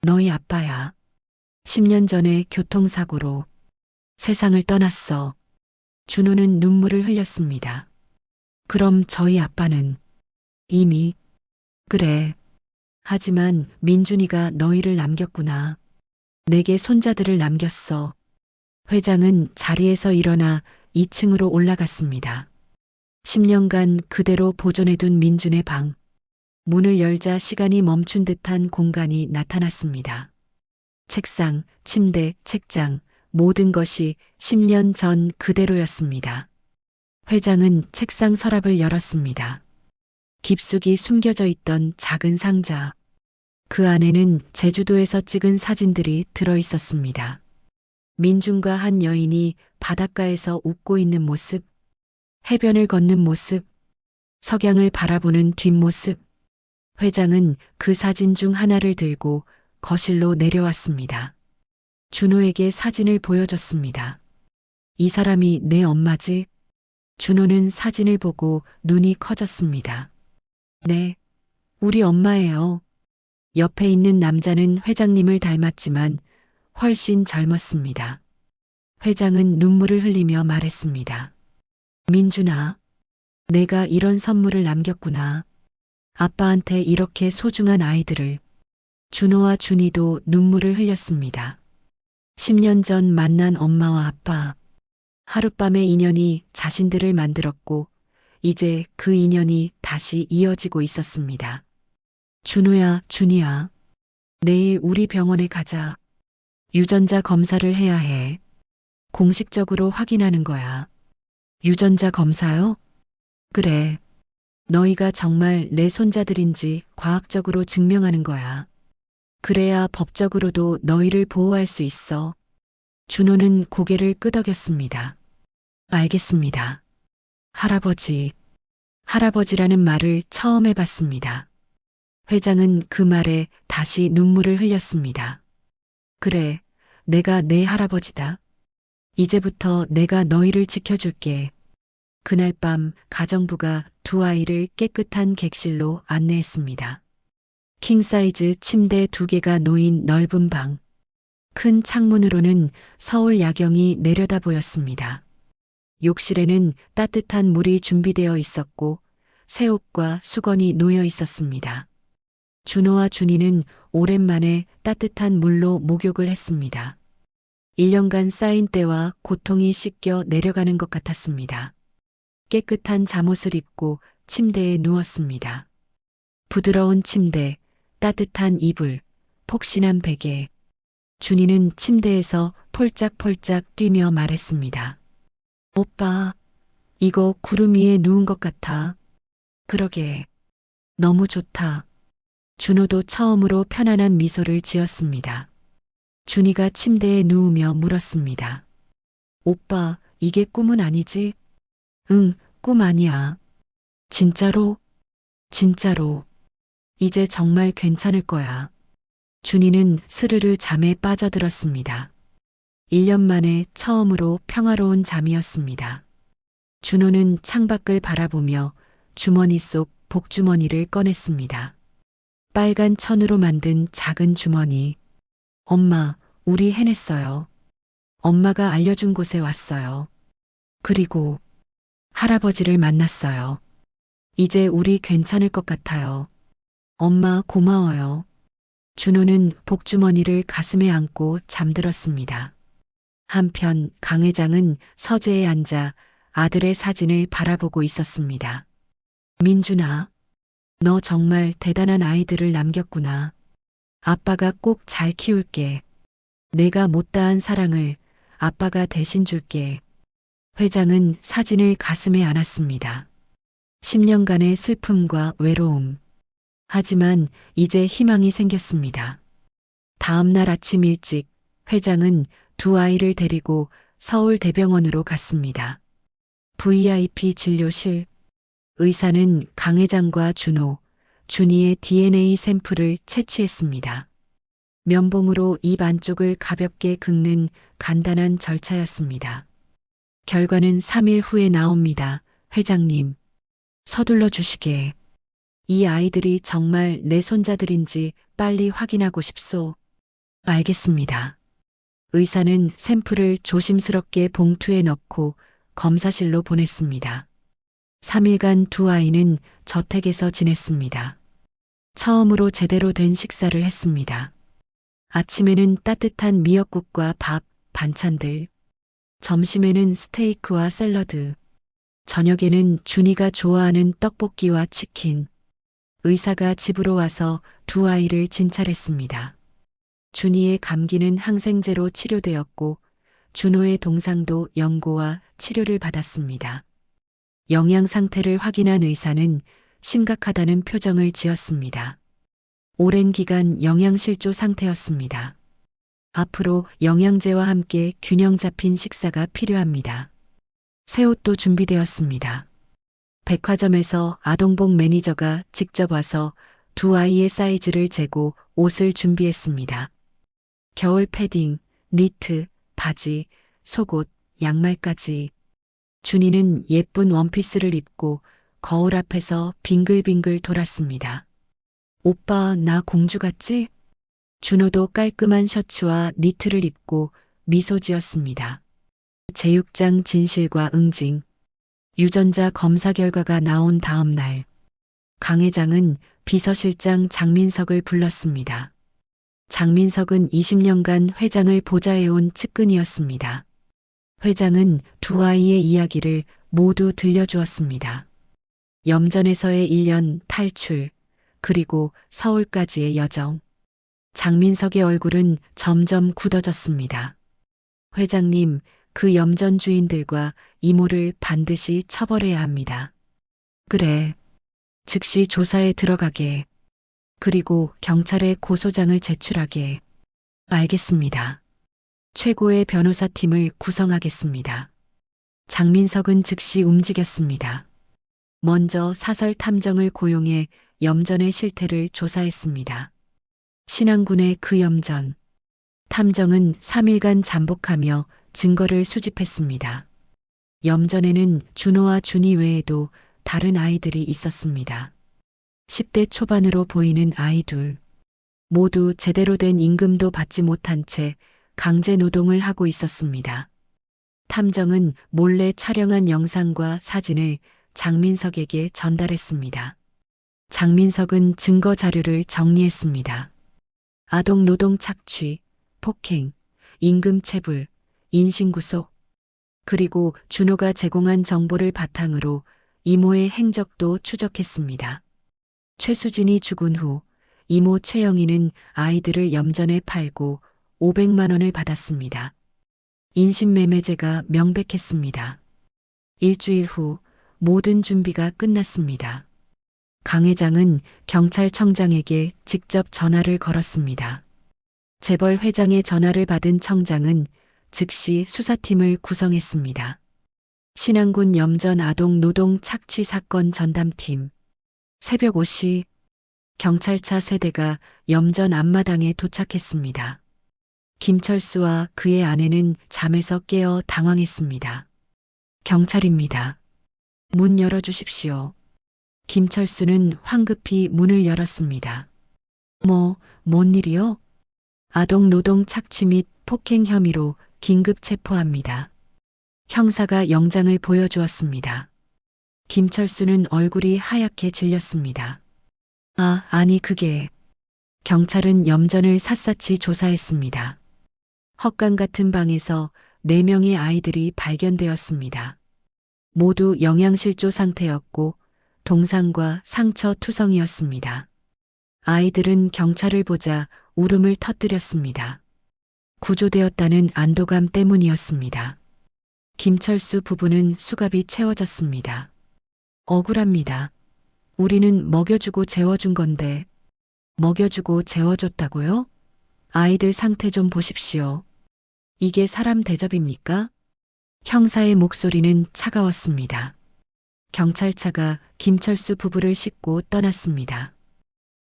너희 아빠야. 10년 전에 교통사고로 세상을 떠났어. 준호는 눈물을 흘렸습니다. 그럼 저희 아빠는 이미. 그래. 하지만 민준이가 너희를 남겼구나. 내게 손자들을 남겼어. 회장은 자리에서 일어나 2층으로 올라갔습니다. 10년간 그대로 보존해둔 민준의 방. 문을 열자 시간이 멈춘 듯한 공간이 나타났습니다. 책상, 침대, 책장, 모든 것이 10년 전 그대로였습니다. 회장은 책상 서랍을 열었습니다. 깊숙이 숨겨져 있던 작은 상자. 그 안에는 제주도에서 찍은 사진들이 들어 있었습니다. 민준과 한 여인이 바닷가에서 웃고 있는 모습, 해변을 걷는 모습, 석양을 바라보는 뒷모습. 회장은 그 사진 중 하나를 들고 거실로 내려왔습니다. 준호에게 사진을 보여줬습니다. 이 사람이 내 엄마지? 준호는 사진을 보고 눈이 커졌습니다. 네, 우리 엄마예요. 옆에 있는 남자는 회장님을 닮았지만 훨씬 젊었습니다. 회장은 눈물을 흘리며 말했습니다. 민준아, 내가 이런 선물을 남겼구나. 아빠한테 이렇게 소중한 아이들을. 준호와 준이도 눈물을 흘렸습니다. 10년 전 만난 엄마와 아빠. 하룻밤의 인연이 자신들을 만들었고 이제 그 인연이 다시 이어지고 있었습니다. 준호야, 준이야. 내일 우리 병원에 가자. 유전자 검사를 해야 해. 공식적으로 확인하는 거야. 유전자 검사요? 그래. 너희가 정말 내 손자들인지 과학적으로 증명하는 거야. 그래야 법적으로도 너희를 보호할 수 있어. 준호는 고개를 끄덕였습니다. 알겠습니다. 할아버지. 할아버지라는 말을 처음 해봤습니다. 회장은 그 말에 다시 눈물을 흘렸습니다. 그래, 내가 내 할아버지다. 이제부터 내가 너희를 지켜줄게. 그날 밤 가정부가 두 아이를 깨끗한 객실로 안내했습니다. 킹사이즈 침대 2개가 놓인 넓은 방. 큰 창문으로는 서울 야경이 내려다 보였습니다. 욕실에는 따뜻한 물이 준비되어 있었고 새 옷과 수건이 놓여 있었습니다. 준호와 준이는 오랜만에 따뜻한 물로 목욕을 했습니다. 1년간 쌓인 때와 고통이 씻겨 내려가는 것 같았습니다. 깨끗한 잠옷을 입고 침대에 누웠습니다. 부드러운 침대, 따뜻한 이불, 폭신한 베개. 준이는 침대에서 폴짝폴짝 뛰며 말했습니다. 오빠, 이거 구름 위에 누운 것 같아. 그러게, 너무 좋다. 준호도 처음으로 편안한 미소를 지었습니다. 준이가 침대에 누우며 물었습니다. 오빠, 이게 꿈은 아니지? 응, 꿈 아니야. 진짜로? 진짜로. 이제 정말 괜찮을 거야. 준이는 스르르 잠에 빠져들었습니다. 1년 만에 처음으로 평화로운 잠이었습니다. 준호는 창밖을 바라보며 주머니 속 복주머니를 꺼냈습니다. 빨간 천으로 만든 작은 주머니. 엄마, 우리 해냈어요. 엄마가 알려준 곳에 왔어요. 그리고 할아버지를 만났어요. 이제 우리 괜찮을 것 같아요. 엄마 고마워요. 준호는 복주머니를 가슴에 안고 잠들었습니다. 한편 강 회장은 서재에 앉아 아들의 사진을 바라보고 있었습니다. 민준아, 너 정말 대단한 아이들을 남겼구나. 아빠가 꼭 잘 키울게. 내가 못다한 사랑을 아빠가 대신 줄게. 회장은 사진을 가슴에 안았습니다. 10년간의 슬픔과 외로움. 하지만 이제 희망이 생겼습니다. 다음 날 아침 일찍 회장은 두 아이를 데리고 서울 대병원으로 갔습니다. VIP 진료실. 의사는 강 회장과 준호, 준이의 DNA 샘플을 채취했습니다. 면봉으로 입 안쪽을 가볍게 긁는 간단한 절차였습니다. 결과는 3일 후에 나옵니다. 회장님, 서둘러 주시게. 이 아이들이 정말 내 손자들인지 빨리 확인하고 싶소. 알겠습니다. 의사는 샘플을 조심스럽게 봉투에 넣고 검사실로 보냈습니다. 3일간 두 아이는 저택에서 지냈습니다. 처음으로 제대로 된 식사를 했습니다. 아침에는 따뜻한 미역국과 밥, 반찬들. 점심에는 스테이크와 샐러드. 저녁에는 준이가 좋아하는 떡볶이와 치킨. 의사가 집으로 와서 두 아이를 진찰했습니다. 준이의 감기는 항생제로 치료되었고 준호의 동상도 연고와 치료를 받았습니다. 영양 상태를 확인한 의사는 심각하다는 표정을 지었습니다. 오랜 기간 영양실조 상태였습니다. 앞으로 영양제와 함께 균형 잡힌 식사가 필요합니다. 새 옷도 준비되었습니다. 백화점에서 아동복 매니저가 직접 와서 두 아이의 사이즈를 재고 옷을 준비했습니다. 겨울 패딩, 니트, 바지, 속옷, 양말까지. 준이는 예쁜 원피스를 입고 거울 앞에서 빙글빙글 돌았습니다. 오빠, 나 공주 같지? 준호도 깔끔한 셔츠와 니트를 입고 미소 지었습니다. 제육장 진실과 응징. 유전자 검사 결과가 나온 다음 날, 강 회장은 비서실장 장민석을 불렀습니다. 장민석은 20년간 회장을 보좌해온 측근이었습니다. 회장은 두 아이의 이야기를 모두 들려주었습니다. 염전에서의 1년 탈출, 그리고 서울까지의 여정. 장민석의 얼굴은 점점 굳어졌습니다. 회장님, 그 염전 주인들과 이모를 반드시 처벌해야 합니다. 그래. 즉시 조사에 들어가게. 그리고 경찰에 고소장을 제출하게. 알겠습니다. 최고의 변호사팀을 구성하겠습니다. 장민석은 즉시 움직였습니다. 먼저 사설 탐정을 고용해 염전의 실태를 조사했습니다. 신안군의 그 염전. 탐정은 3일간 잠복하며 증거를 수집했습니다. 염전에는 준호와 준이 외에도 다른 아이들이 있었습니다. 10대 초반으로 보이는 아이 둘. 모두 제대로 된 임금도 받지 못한 채 강제 노동을 하고 있었습니다. 탐정은 몰래 촬영한 영상과 사진을 장민석에게 전달했습니다. 장민석은 증거 자료를 정리했습니다. 아동 노동 착취, 폭행, 임금 체불, 인신구속, 그리고 준호가 제공한 정보를 바탕으로 이모의 행적도 추적했습니다. 최수진이 죽은 후 이모 최영희는 아이들을 염전에 팔고 500만 원을 받았습니다. 인신매매죄가 명백했습니다. 일주일 후 모든 준비가 끝났습니다. 강 회장은 경찰청장에게 직접 전화를 걸었습니다. 재벌 회장의 전화를 받은 청장은 즉시 수사팀을 구성했습니다. 신안군 염전 아동 노동 착취 사건 전담팀. 새벽 5시 경찰차 세대가 염전 앞마당에 도착했습니다. 김철수와 그의 아내는 잠에서 깨어 당황했습니다. 경찰입니다. 문 열어주십시오. 김철수는 황급히 문을 열었습니다. 뭔 일이요? 아동 노동 착취 및 폭행 혐의로 긴급 체포합니다. 형사가 영장을 보여주었습니다. 김철수는 얼굴이 하얗게 질렸습니다. 아니 그게. 경찰은 염전을 샅샅이 조사했습니다. 헛간 같은 방에서 4명의 아이들이 발견되었습니다. 모두 영양실조 상태였고 동상과 상처 투성이었습니다. 아이들은 경찰을 보자 울음을 터뜨렸습니다. 구조되었다는 안도감 때문이었습니다. 김철수 부부는 수갑이 채워졌습니다. 억울합니다. 우리는 먹여주고 재워준 건데. 먹여주고 재워줬다고요? 아이들 상태 좀 보십시오. 이게 사람 대접입니까? 형사의 목소리는 차가웠습니다. 경찰차가 김철수 부부를 싣고 떠났습니다.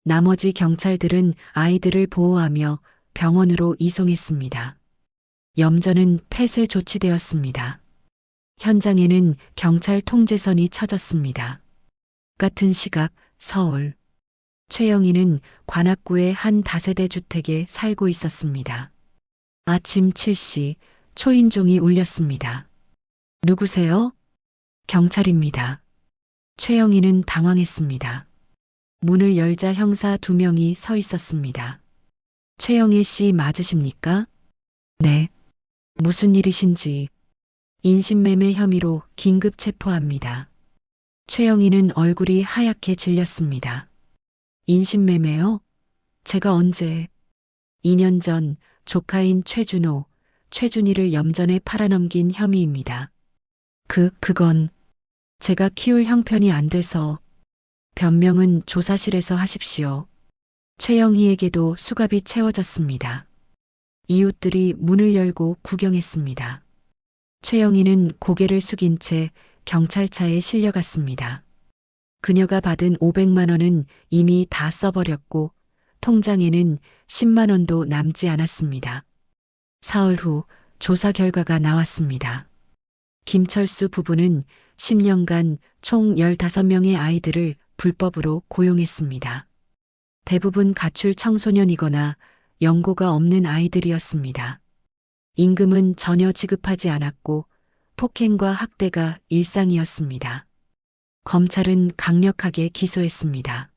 나머지 경찰들은 아이들을 보호하며 병원으로 이송했습니다. 염전은 폐쇄 조치되었습니다. 현장에는 경찰 통제선이 쳐졌습니다. 같은 시각 서울. 최영희는 관악구의 한 다세대 주택에 살고 있었습니다. 아침 7시 초인종이 울렸습니다. 누구세요? 경찰입니다. 최영희는 당황했습니다. 문을 열자 형사 2명이 서 있었습니다. 최영희 씨 맞으십니까? 네. 무슨 일이신지. 인신매매 혐의로 긴급 체포합니다. 최영희는 얼굴이 하얗게 질렸습니다. 인신매매요? 제가 언제? 2년 전 조카인 최준호, 최준이를 염전에 팔아넘긴 혐의입니다. 그건 제가 키울 형편이 안 돼서. 변명은 조사실에서 하십시오. 최영희에게도 수갑이 채워졌습니다. 이웃들이 문을 열고 구경했습니다. 최영희는 고개를 숙인 채 경찰차에 실려갔습니다. 그녀가 받은 500만 원은 이미 다 써버렸고 통장에는 10만 원도 남지 않았습니다. 사흘 후 조사 결과가 나왔습니다. 김철수 부부는 10년간 총 15명의 아이들을 불법으로 고용했습니다. 대부분 가출 청소년이거나 연고가 없는 아이들이었습니다. 임금은 전혀 지급하지 않았고 폭행과 학대가 일상이었습니다. 검찰은 강력하게 기소했습니다.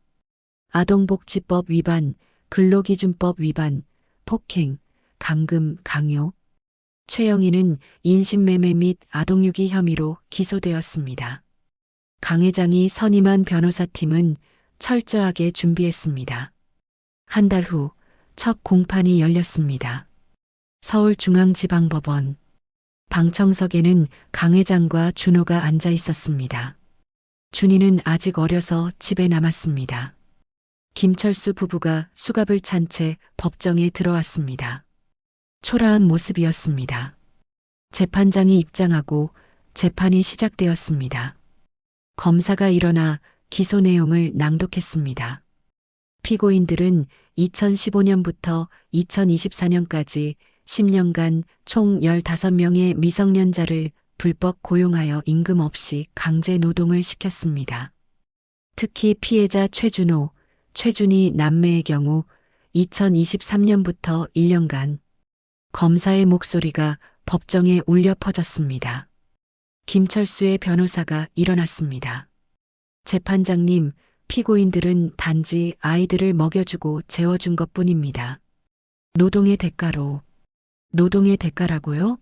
아동복지법 위반, 근로기준법 위반, 폭행, 감금, 강요. 최영희는 인신매매 및 아동유기 혐의로 기소되었습니다. 강 회장이 선임한 변호사팀은 철저하게 준비했습니다. 한 달 후 첫 공판이 열렸습니다. 서울중앙지방법원. 방청석에는 강 회장과 준호가 앉아 있었습니다. 준이는 아직 어려서 집에 남았습니다. 김철수 부부가 수갑을 찬 채 법정에 들어왔습니다. 초라한 모습이었습니다. 재판장이 입장하고 재판이 시작되었습니다. 검사가 일어나 기소 내용을 낭독했습니다. 피고인들은 2015년부터 2024년까지 10년간 총 15명의 미성년자를 불법 고용하여 임금 없이 강제 노동을 시켰습니다. 특히 피해자 최준호, 최준희 남매의 경우 2023년부터 1년간 검사의 목소리가 법정에 울려 퍼졌습니다. 김철수의 변호사가 일어났습니다. 재판장님, 피고인들은 단지 아이들을 먹여주고 재워준 것뿐입니다. 노동의 대가라고요?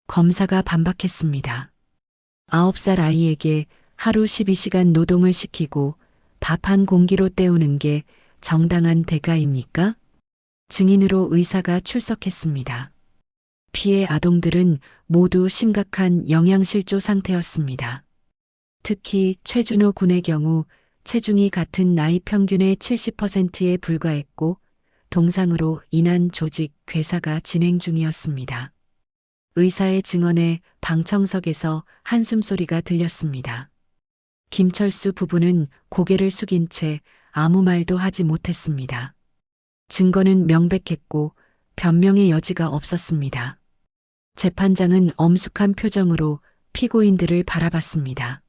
검사가 반박했습니다. 9살 아이에게 하루 12시간 노동을 시키고 밥 한 공기로 때우는 게 정당한 대가입니까? 증인으로 의사가 출석했습니다. 피해 아동들은 모두 심각한 영양실조 상태였습니다. 특히 최준호 군의 경우 체중이 같은 나이 평균의 70%에 불과했고 동상으로 인한 조직 괴사가 진행 중이었습니다. 의사의 증언에 방청석에서 한숨소리가 들렸습니다. 김철수 부부는 고개를 숙인 채 아무 말도 하지 못했습니다. 증거는 명백했고 변명의 여지가 없었습니다. 재판장은 엄숙한 표정으로 피고인들을 바라봤습니다.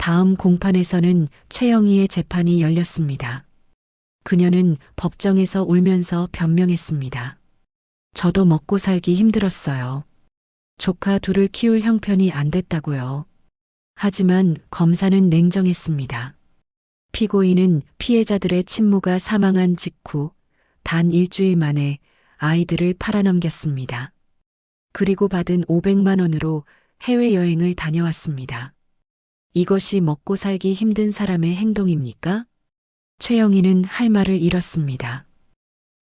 다음 공판에서는 최영희의 재판이 열렸습니다. 그녀는 법정에서 울면서 변명했습니다. 저도 먹고 살기 힘들었어요. 조카 둘을 키울 형편이 안 됐다고요. 하지만 검사는 냉정했습니다. 피고인은 피해자들의 친모가 사망한 직후 단 일주일 만에 아이들을 팔아넘겼습니다. 그리고 받은 500만 원으로 해외여행을 다녀왔습니다. 이것이 먹고 살기 힘든 사람의 행동입니까? 최영희는 할 말을 잃었습니다.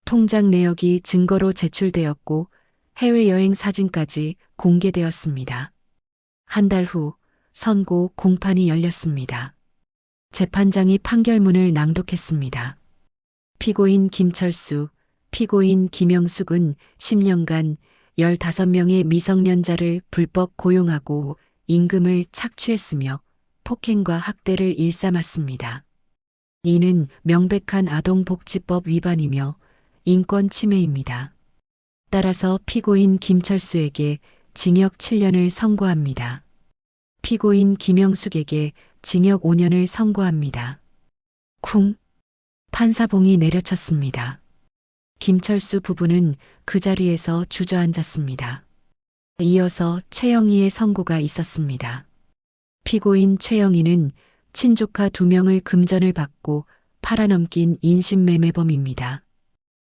통장 내역이 증거로 제출되었고 해외여행 사진까지 공개되었습니다. 한 달 후 선고 공판이 열렸습니다. 재판장이 판결문을 낭독했습니다. 피고인 김철수, 피고인 김영숙은 10년간 15명의 미성년자를 불법 고용하고 임금을 착취했으며 폭행과 학대를 일삼았습니다. 이는 명백한 아동복지법 위반이며 인권 침해입니다. 따라서 피고인 김철수에게 징역 7년을 선고합니다. 피고인 김영숙에게 징역 5년을 선고합니다. 쿵! 판사봉이 내려쳤습니다. 김철수 부부는 그 자리에서 주저앉았습니다. 이어서 최영희의 선고가 있었습니다. 피고인 최영희는 친조카 2명을 금전을 받고 팔아넘긴 인신매매범입니다.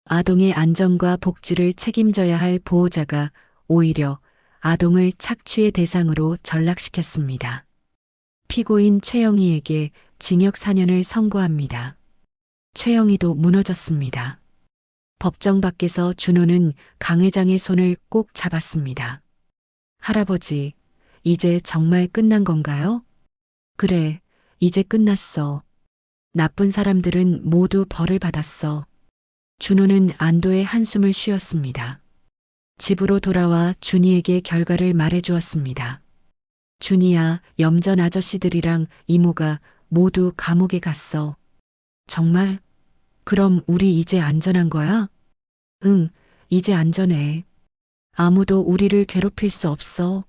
아동의 안전과 복지를 책임져야 할 보호자가 오히려 아동을 착취의 대상으로 전락시켰습니다. 피고인 최영희에게 징역 4년을 선고합니다. 최영희도 무너졌습니다. 법정 밖에서 준호는 강 회장의 손을 꼭 잡았습니다. 할아버지, 이제 정말 끝난 건가요? 그래, 이제 끝났어. 나쁜 사람들은 모두 벌을 받았어. 준호는 안도의 한숨을 쉬었습니다. 집으로 돌아와 준이에게 결과를 말해주었습니다. 준이야, 염전 아저씨들이랑 이모가 모두 감옥에 갔어. 정말? 그럼 우리 이제 안전한 거야? 응, 이제 안전해. 아무도 우리를 괴롭힐 수 없어.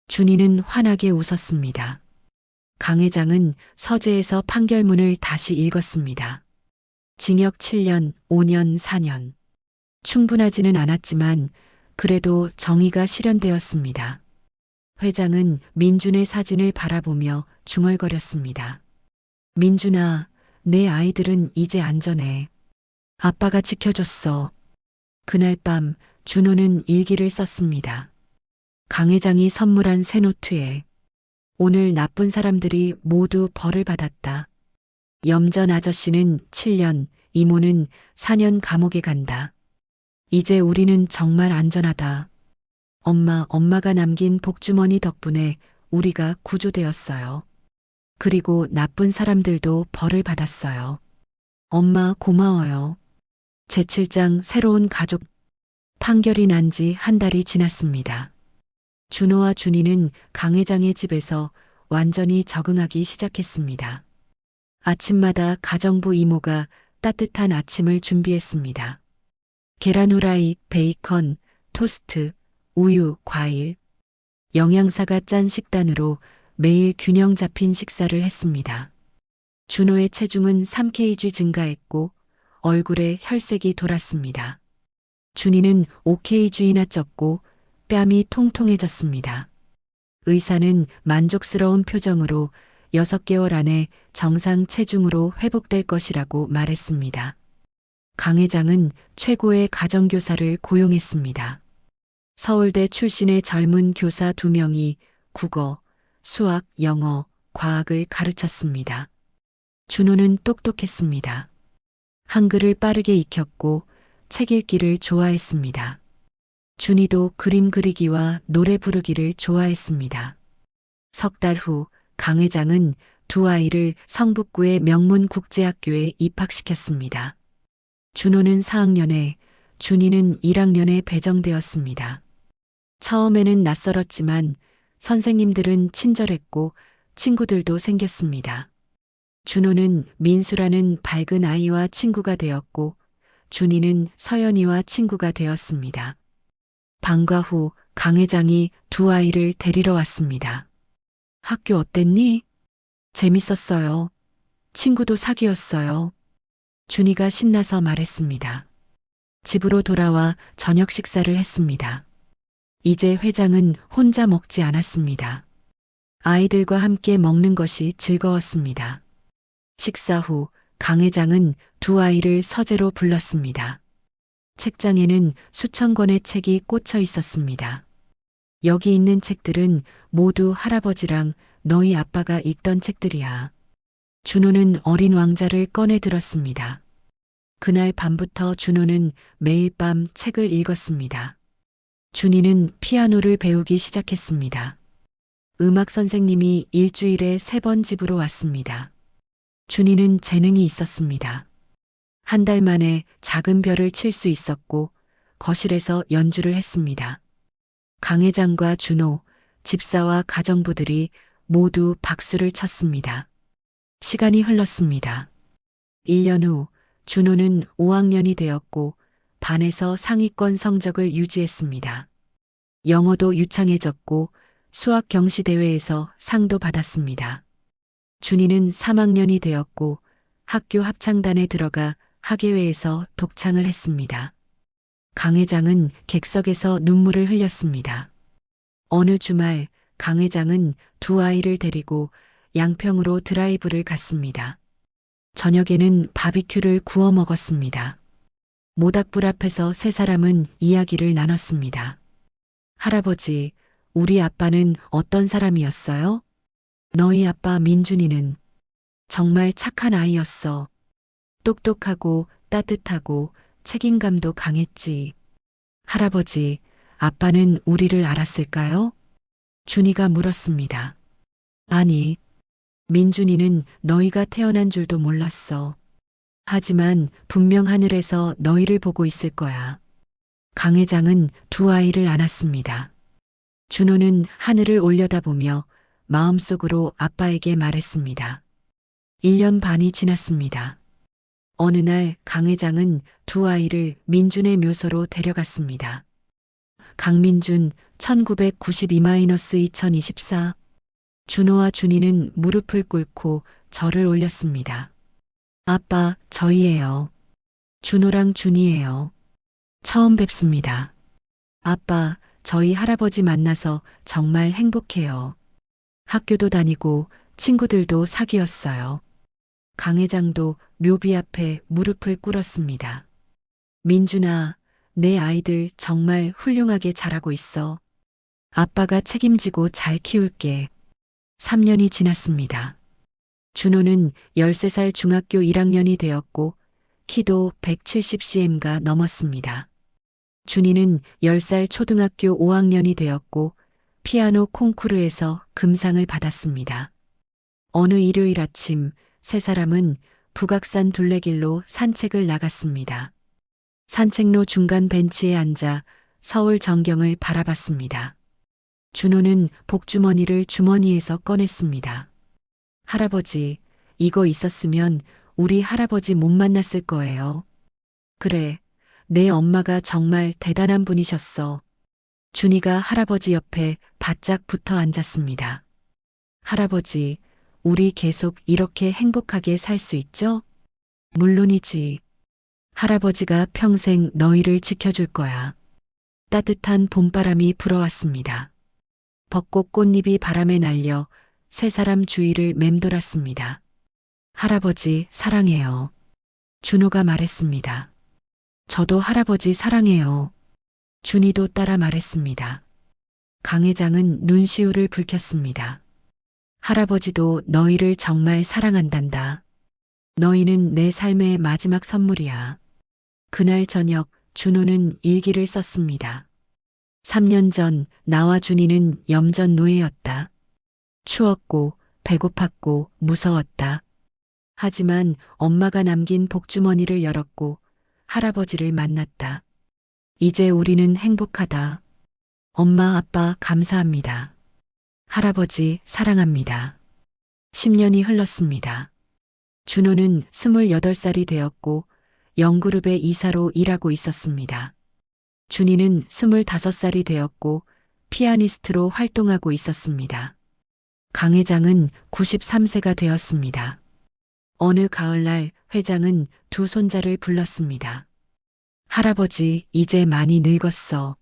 준이는 환하게 웃었습니다. 강 회장은 서재에서 판결문을 다시 읽었습니다. 징역 7년, 5년, 4년. 충분하지는 않았지만 그래도 정의가 실현되었습니다. 회장은 민준의 사진을 바라보며 중얼거렸습니다. 민준아, 내 아이들은 이제 안전해. 아빠가 지켜줬어. 그날 밤 준호는 일기를 썼습니다. 강 회장이 선물한 새 노트에 오늘 나쁜 사람들이 모두 벌을 받았다. 염전 아저씨는 7년, 이모는 4년 감옥에 간다. 이제 우리는 정말 안전하다. 엄마가 남긴 복주머니 덕분에 우리가 구조되었어요. 그리고 나쁜 사람들도 벌을 받았어요. 엄마 고마워요. 제7장 새로운 가족. 판결이 난 지 한 달이 지났습니다. 준호와 준이는 강 회장의 집에서 완전히 적응하기 시작했습니다. 아침마다 가정부 이모가 따뜻한 아침을 준비했습니다. 계란 후라이, 베이컨, 토스트, 우유, 과일. 영양사가 짠 식단으로 매일 균형 잡힌 식사를 했습니다. 준호의 체중은 3kg 증가했고 얼굴에 혈색이 돌았습니다. 준이는 5kg나 쪘고 뺨이 통통해졌습니다. 의사는 만족스러운 표정으로 6개월 안에 정상 체중으로 회복될 것이라고 말했습니다. 강 회장은 최고의 가정교사를 고용했습니다. 서울대 출신의 젊은 교사 2명이 국어, 수학, 영어, 과학을 가르쳤습니다. 준호는 똑똑했습니다. 한글을 빠르게 익혔고 책 읽기를 좋아했습니다. 준이도 그림 그리기와 노래 부르기를 좋아했습니다. 석 달 후 강 회장은 두 아이를 성북구의 명문 국제학교에 입학시켰습니다. 준호는 4학년에, 준이는 1학년에 배정되었습니다. 처음에는 낯설었지만 선생님들은 친절했고 친구들도 생겼습니다. 준호는 민수라는 밝은 아이와 친구가 되었고 준이는 서연이와 친구가 되었습니다. 방과 후 강 회장이 두 아이를 데리러 왔습니다. 학교 어땠니? 재밌었어요. 친구도 사귀었어요. 준이가 신나서 말했습니다. 집으로 돌아와 저녁 식사를 했습니다. 이제 회장은 혼자 먹지 않았습니다. 아이들과 함께 먹는 것이 즐거웠습니다. 식사 후 강 회장은 두 아이를 서재로 불렀습니다. 책장에는 수천 권의 책이 꽂혀 있었습니다. 여기 있는 책들은 모두 할아버지랑 너희 아빠가 읽던 책들이야. 준호는 어린 왕자를 꺼내 들었습니다. 그날 밤부터 준호는 매일 밤 책을 읽었습니다. 준이는 피아노를 배우기 시작했습니다. 음악 선생님이 일주일에 3번 집으로 왔습니다. 준이는 재능이 있었습니다. 한 달 만에 작은 별을 칠 수 있었고 거실에서 연주를 했습니다. 강 회장과 준호, 집사와 가정부들이 모두 박수를 쳤습니다. 시간이 흘렀습니다. 1년 후 준호는 5학년이 되었고 반에서 상위권 성적을 유지했습니다. 영어도 유창해졌고 수학 경시 대회에서 상도 받았습니다. 준이는 3학년이 되었고 학교 합창단에 들어가 학예회에서 독창을 했습니다. 강 회장은 객석에서 눈물을 흘렸습니다. 어느 주말 강 회장은 두 아이를 데리고 양평으로 드라이브를 갔습니다. 저녁에는 바비큐를 구워 먹었습니다. 모닥불 앞에서 세 사람은 이야기를 나눴습니다. 할아버지, 우리 아빠는 어떤 사람이었어요? 너희 아빠 민준이는 정말 착한 아이였어. 똑똑하고 따뜻하고 책임감도 강했지. 할아버지, 아빠는 우리를 알았을까요? 준이가 물었습니다. 아니, 민준이는 너희가 태어난 줄도 몰랐어. 하지만 분명 하늘에서 너희를 보고 있을 거야. 강 회장은 두 아이를 안았습니다. 준호는 하늘을 올려다보며 마음속으로 아빠에게 말했습니다. 1년 반이 지났습니다. 어느 날 강 회장은 두 아이를 민준의 묘소로 데려갔습니다. 강민준 1992-2024 준호와 준이는 무릎을 꿇고 절을 올렸습니다. 아빠, 저희예요. 준호랑 준이예요. 처음 뵙습니다. 아빠, 저희 할아버지 만나서 정말 행복해요. 학교도 다니고 친구들도 사귀었어요. 강 회장도 묘비 앞에 무릎을 꿇었습니다. 민준아, 내 아이들 정말 훌륭하게 자라고 있어. 아빠가 책임지고 잘 키울게. 3년이 지났습니다. 준호는 13살 중학교 1학년이 되었고 키도 170cm가 넘었습니다. 준이는 10살 초등학교 5학년이 되었고 피아노 콩쿠르에서 금상을 받았습니다. 어느 일요일 아침 세 사람은 북악산 둘레길로 산책을 나갔습니다. 산책로 중간 벤치에 앉아 서울 전경을 바라봤습니다. 준호는 복주머니를 주머니에서 꺼냈습니다. 할아버지, 이거 있었으면 우리 할아버지 못 만났을 거예요. 그래, 내 엄마가 정말 대단한 분이셨어. 준이가 할아버지 옆에 바짝 붙어 앉았습니다. 할아버지, 우리 계속 이렇게 행복하게 살 수 있죠? 물론이지. 할아버지가 평생 너희를 지켜줄 거야. 따뜻한 봄바람이 불어왔습니다. 벚꽃 꽃잎이 바람에 날려 세 사람 주위를 맴돌았습니다. 할아버지 사랑해요. 준호가 말했습니다. 저도 할아버지 사랑해요. 준이도 따라 말했습니다. 강 회장은 눈시울을 붉혔습니다. 할아버지도 너희를 정말 사랑한단다. 너희는 내 삶의 마지막 선물이야. 그날 저녁 준호는 일기를 썼습니다. 3년 전 나와 준이는 염전 노예였다. 추웠고 배고팠고 무서웠다. 하지만 엄마가 남긴 복주머니를 열었고 할아버지를 만났다. 이제 우리는 행복하다. 엄마, 아빠, 감사합니다. 할아버지, 사랑합니다. 10년이 흘렀습니다. 준호는 28살이 되었고 영그룹의 이사로 일하고 있었습니다. 준이는 25살이 되었고 피아니스트로 활동하고 있었습니다. 강 회장은 93세가 되었습니다. 어느 가을날 회장은 두 손자를 불렀습니다. 할아버지, 이제 많이 늙었어.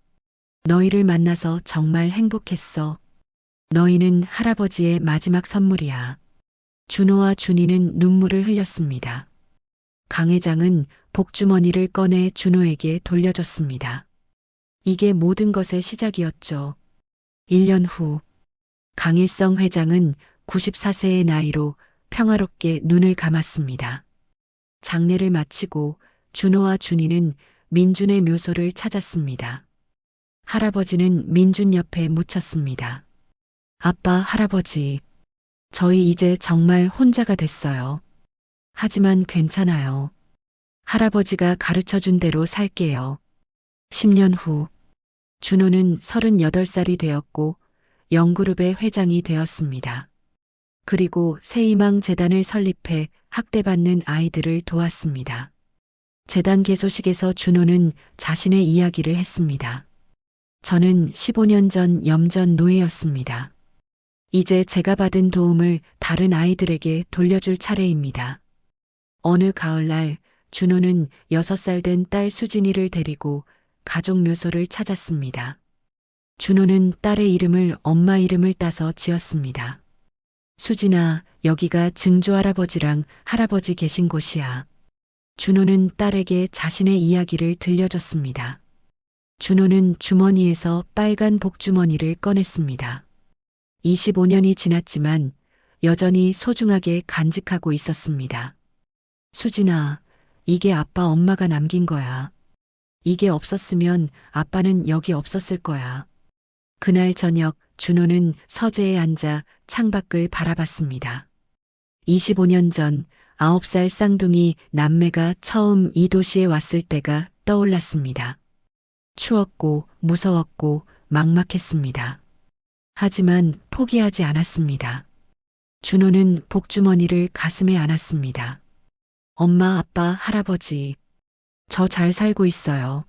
너희를 만나서 정말 행복했어. 너희는 할아버지의 마지막 선물이야. 준호와 준이는 눈물을 흘렸습니다. 강 회장은 복주머니를 꺼내 준호에게 돌려줬습니다. 이게 모든 것의 시작이었죠. 1년 후, 강일성 회장은 94세의 나이로 평화롭게 눈을 감았습니다. 장례를 마치고 준호와 준이는 민준의 묘소를 찾았습니다. 할아버지는 민준 옆에 묻혔습니다. 아빠, 할아버지, 저희 이제 정말 혼자가 됐어요. 하지만 괜찮아요. 할아버지가 가르쳐준 대로 살게요. 10년 후, 준호는 38살이 되었고 영그룹의 회장이 되었습니다. 그리고 새희망 재단을 설립해 학대받는 아이들을 도왔습니다. 재단 개소식에서 준호는 자신의 이야기를 했습니다. 저는 15년 전 염전 노예였습니다. 이제 제가 받은 도움을 다른 아이들에게 돌려줄 차례입니다. 어느 가을날 준호는 6살 된 딸 수진이를 데리고 가족 묘소를 찾았습니다. 준호는 딸의 이름을 엄마 이름을 따서 지었습니다. 수진아, 여기가 증조할아버지랑 할아버지 계신 곳이야. 준호는 딸에게 자신의 이야기를 들려줬습니다. 준호는 주머니에서 빨간 복주머니를 꺼냈습니다. 25년이 지났지만 여전히 소중하게 간직하고 있었습니다. 수진아, 이게 아빠 엄마가 남긴 거야. 이게 없었으면 아빠는 여기 없었을 거야. 그날 저녁 준호는 서재에 앉아 창밖을 바라봤습니다. 25년 전 9살 쌍둥이 남매가 처음 이 도시에 왔을 때가 떠올랐습니다. 추웠고 무서웠고 막막했습니다. 하지만 포기하지 않았습니다. 준호는 복주머니를 가슴에 안았습니다. 엄마, 아빠, 할아버지, 저 잘 살고 있어요.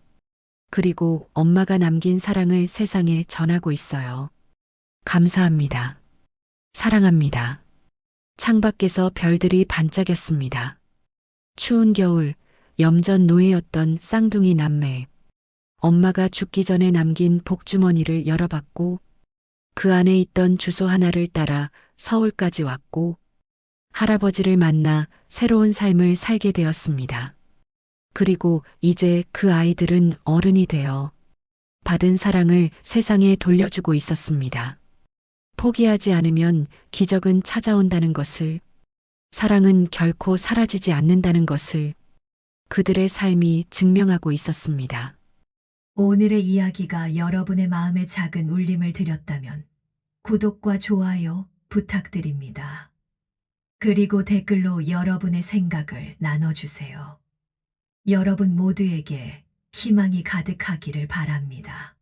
그리고 엄마가 남긴 사랑을 세상에 전하고 있어요. 감사합니다. 사랑합니다. 창밖에서 별들이 반짝였습니다. 추운 겨울, 염전 노예였던 쌍둥이 남매. 엄마가 죽기 전에 남긴 복주머니를 열어봤고 그 안에 있던 주소 하나를 따라 서울까지 왔고 할아버지를 만나 새로운 삶을 살게 되었습니다. 그리고 이제 그 아이들은 어른이 되어 받은 사랑을 세상에 돌려주고 있었습니다. 포기하지 않으면 기적은 찾아온다는 것을, 사랑은 결코 사라지지 않는다는 것을 그들의 삶이 증명하고 있었습니다. 오늘의 이야기가 여러분의 마음에 작은 울림을 드렸다면 구독과 좋아요 부탁드립니다. 그리고 댓글로 여러분의 생각을 나눠주세요. 여러분 모두에게 희망이 가득하기를 바랍니다.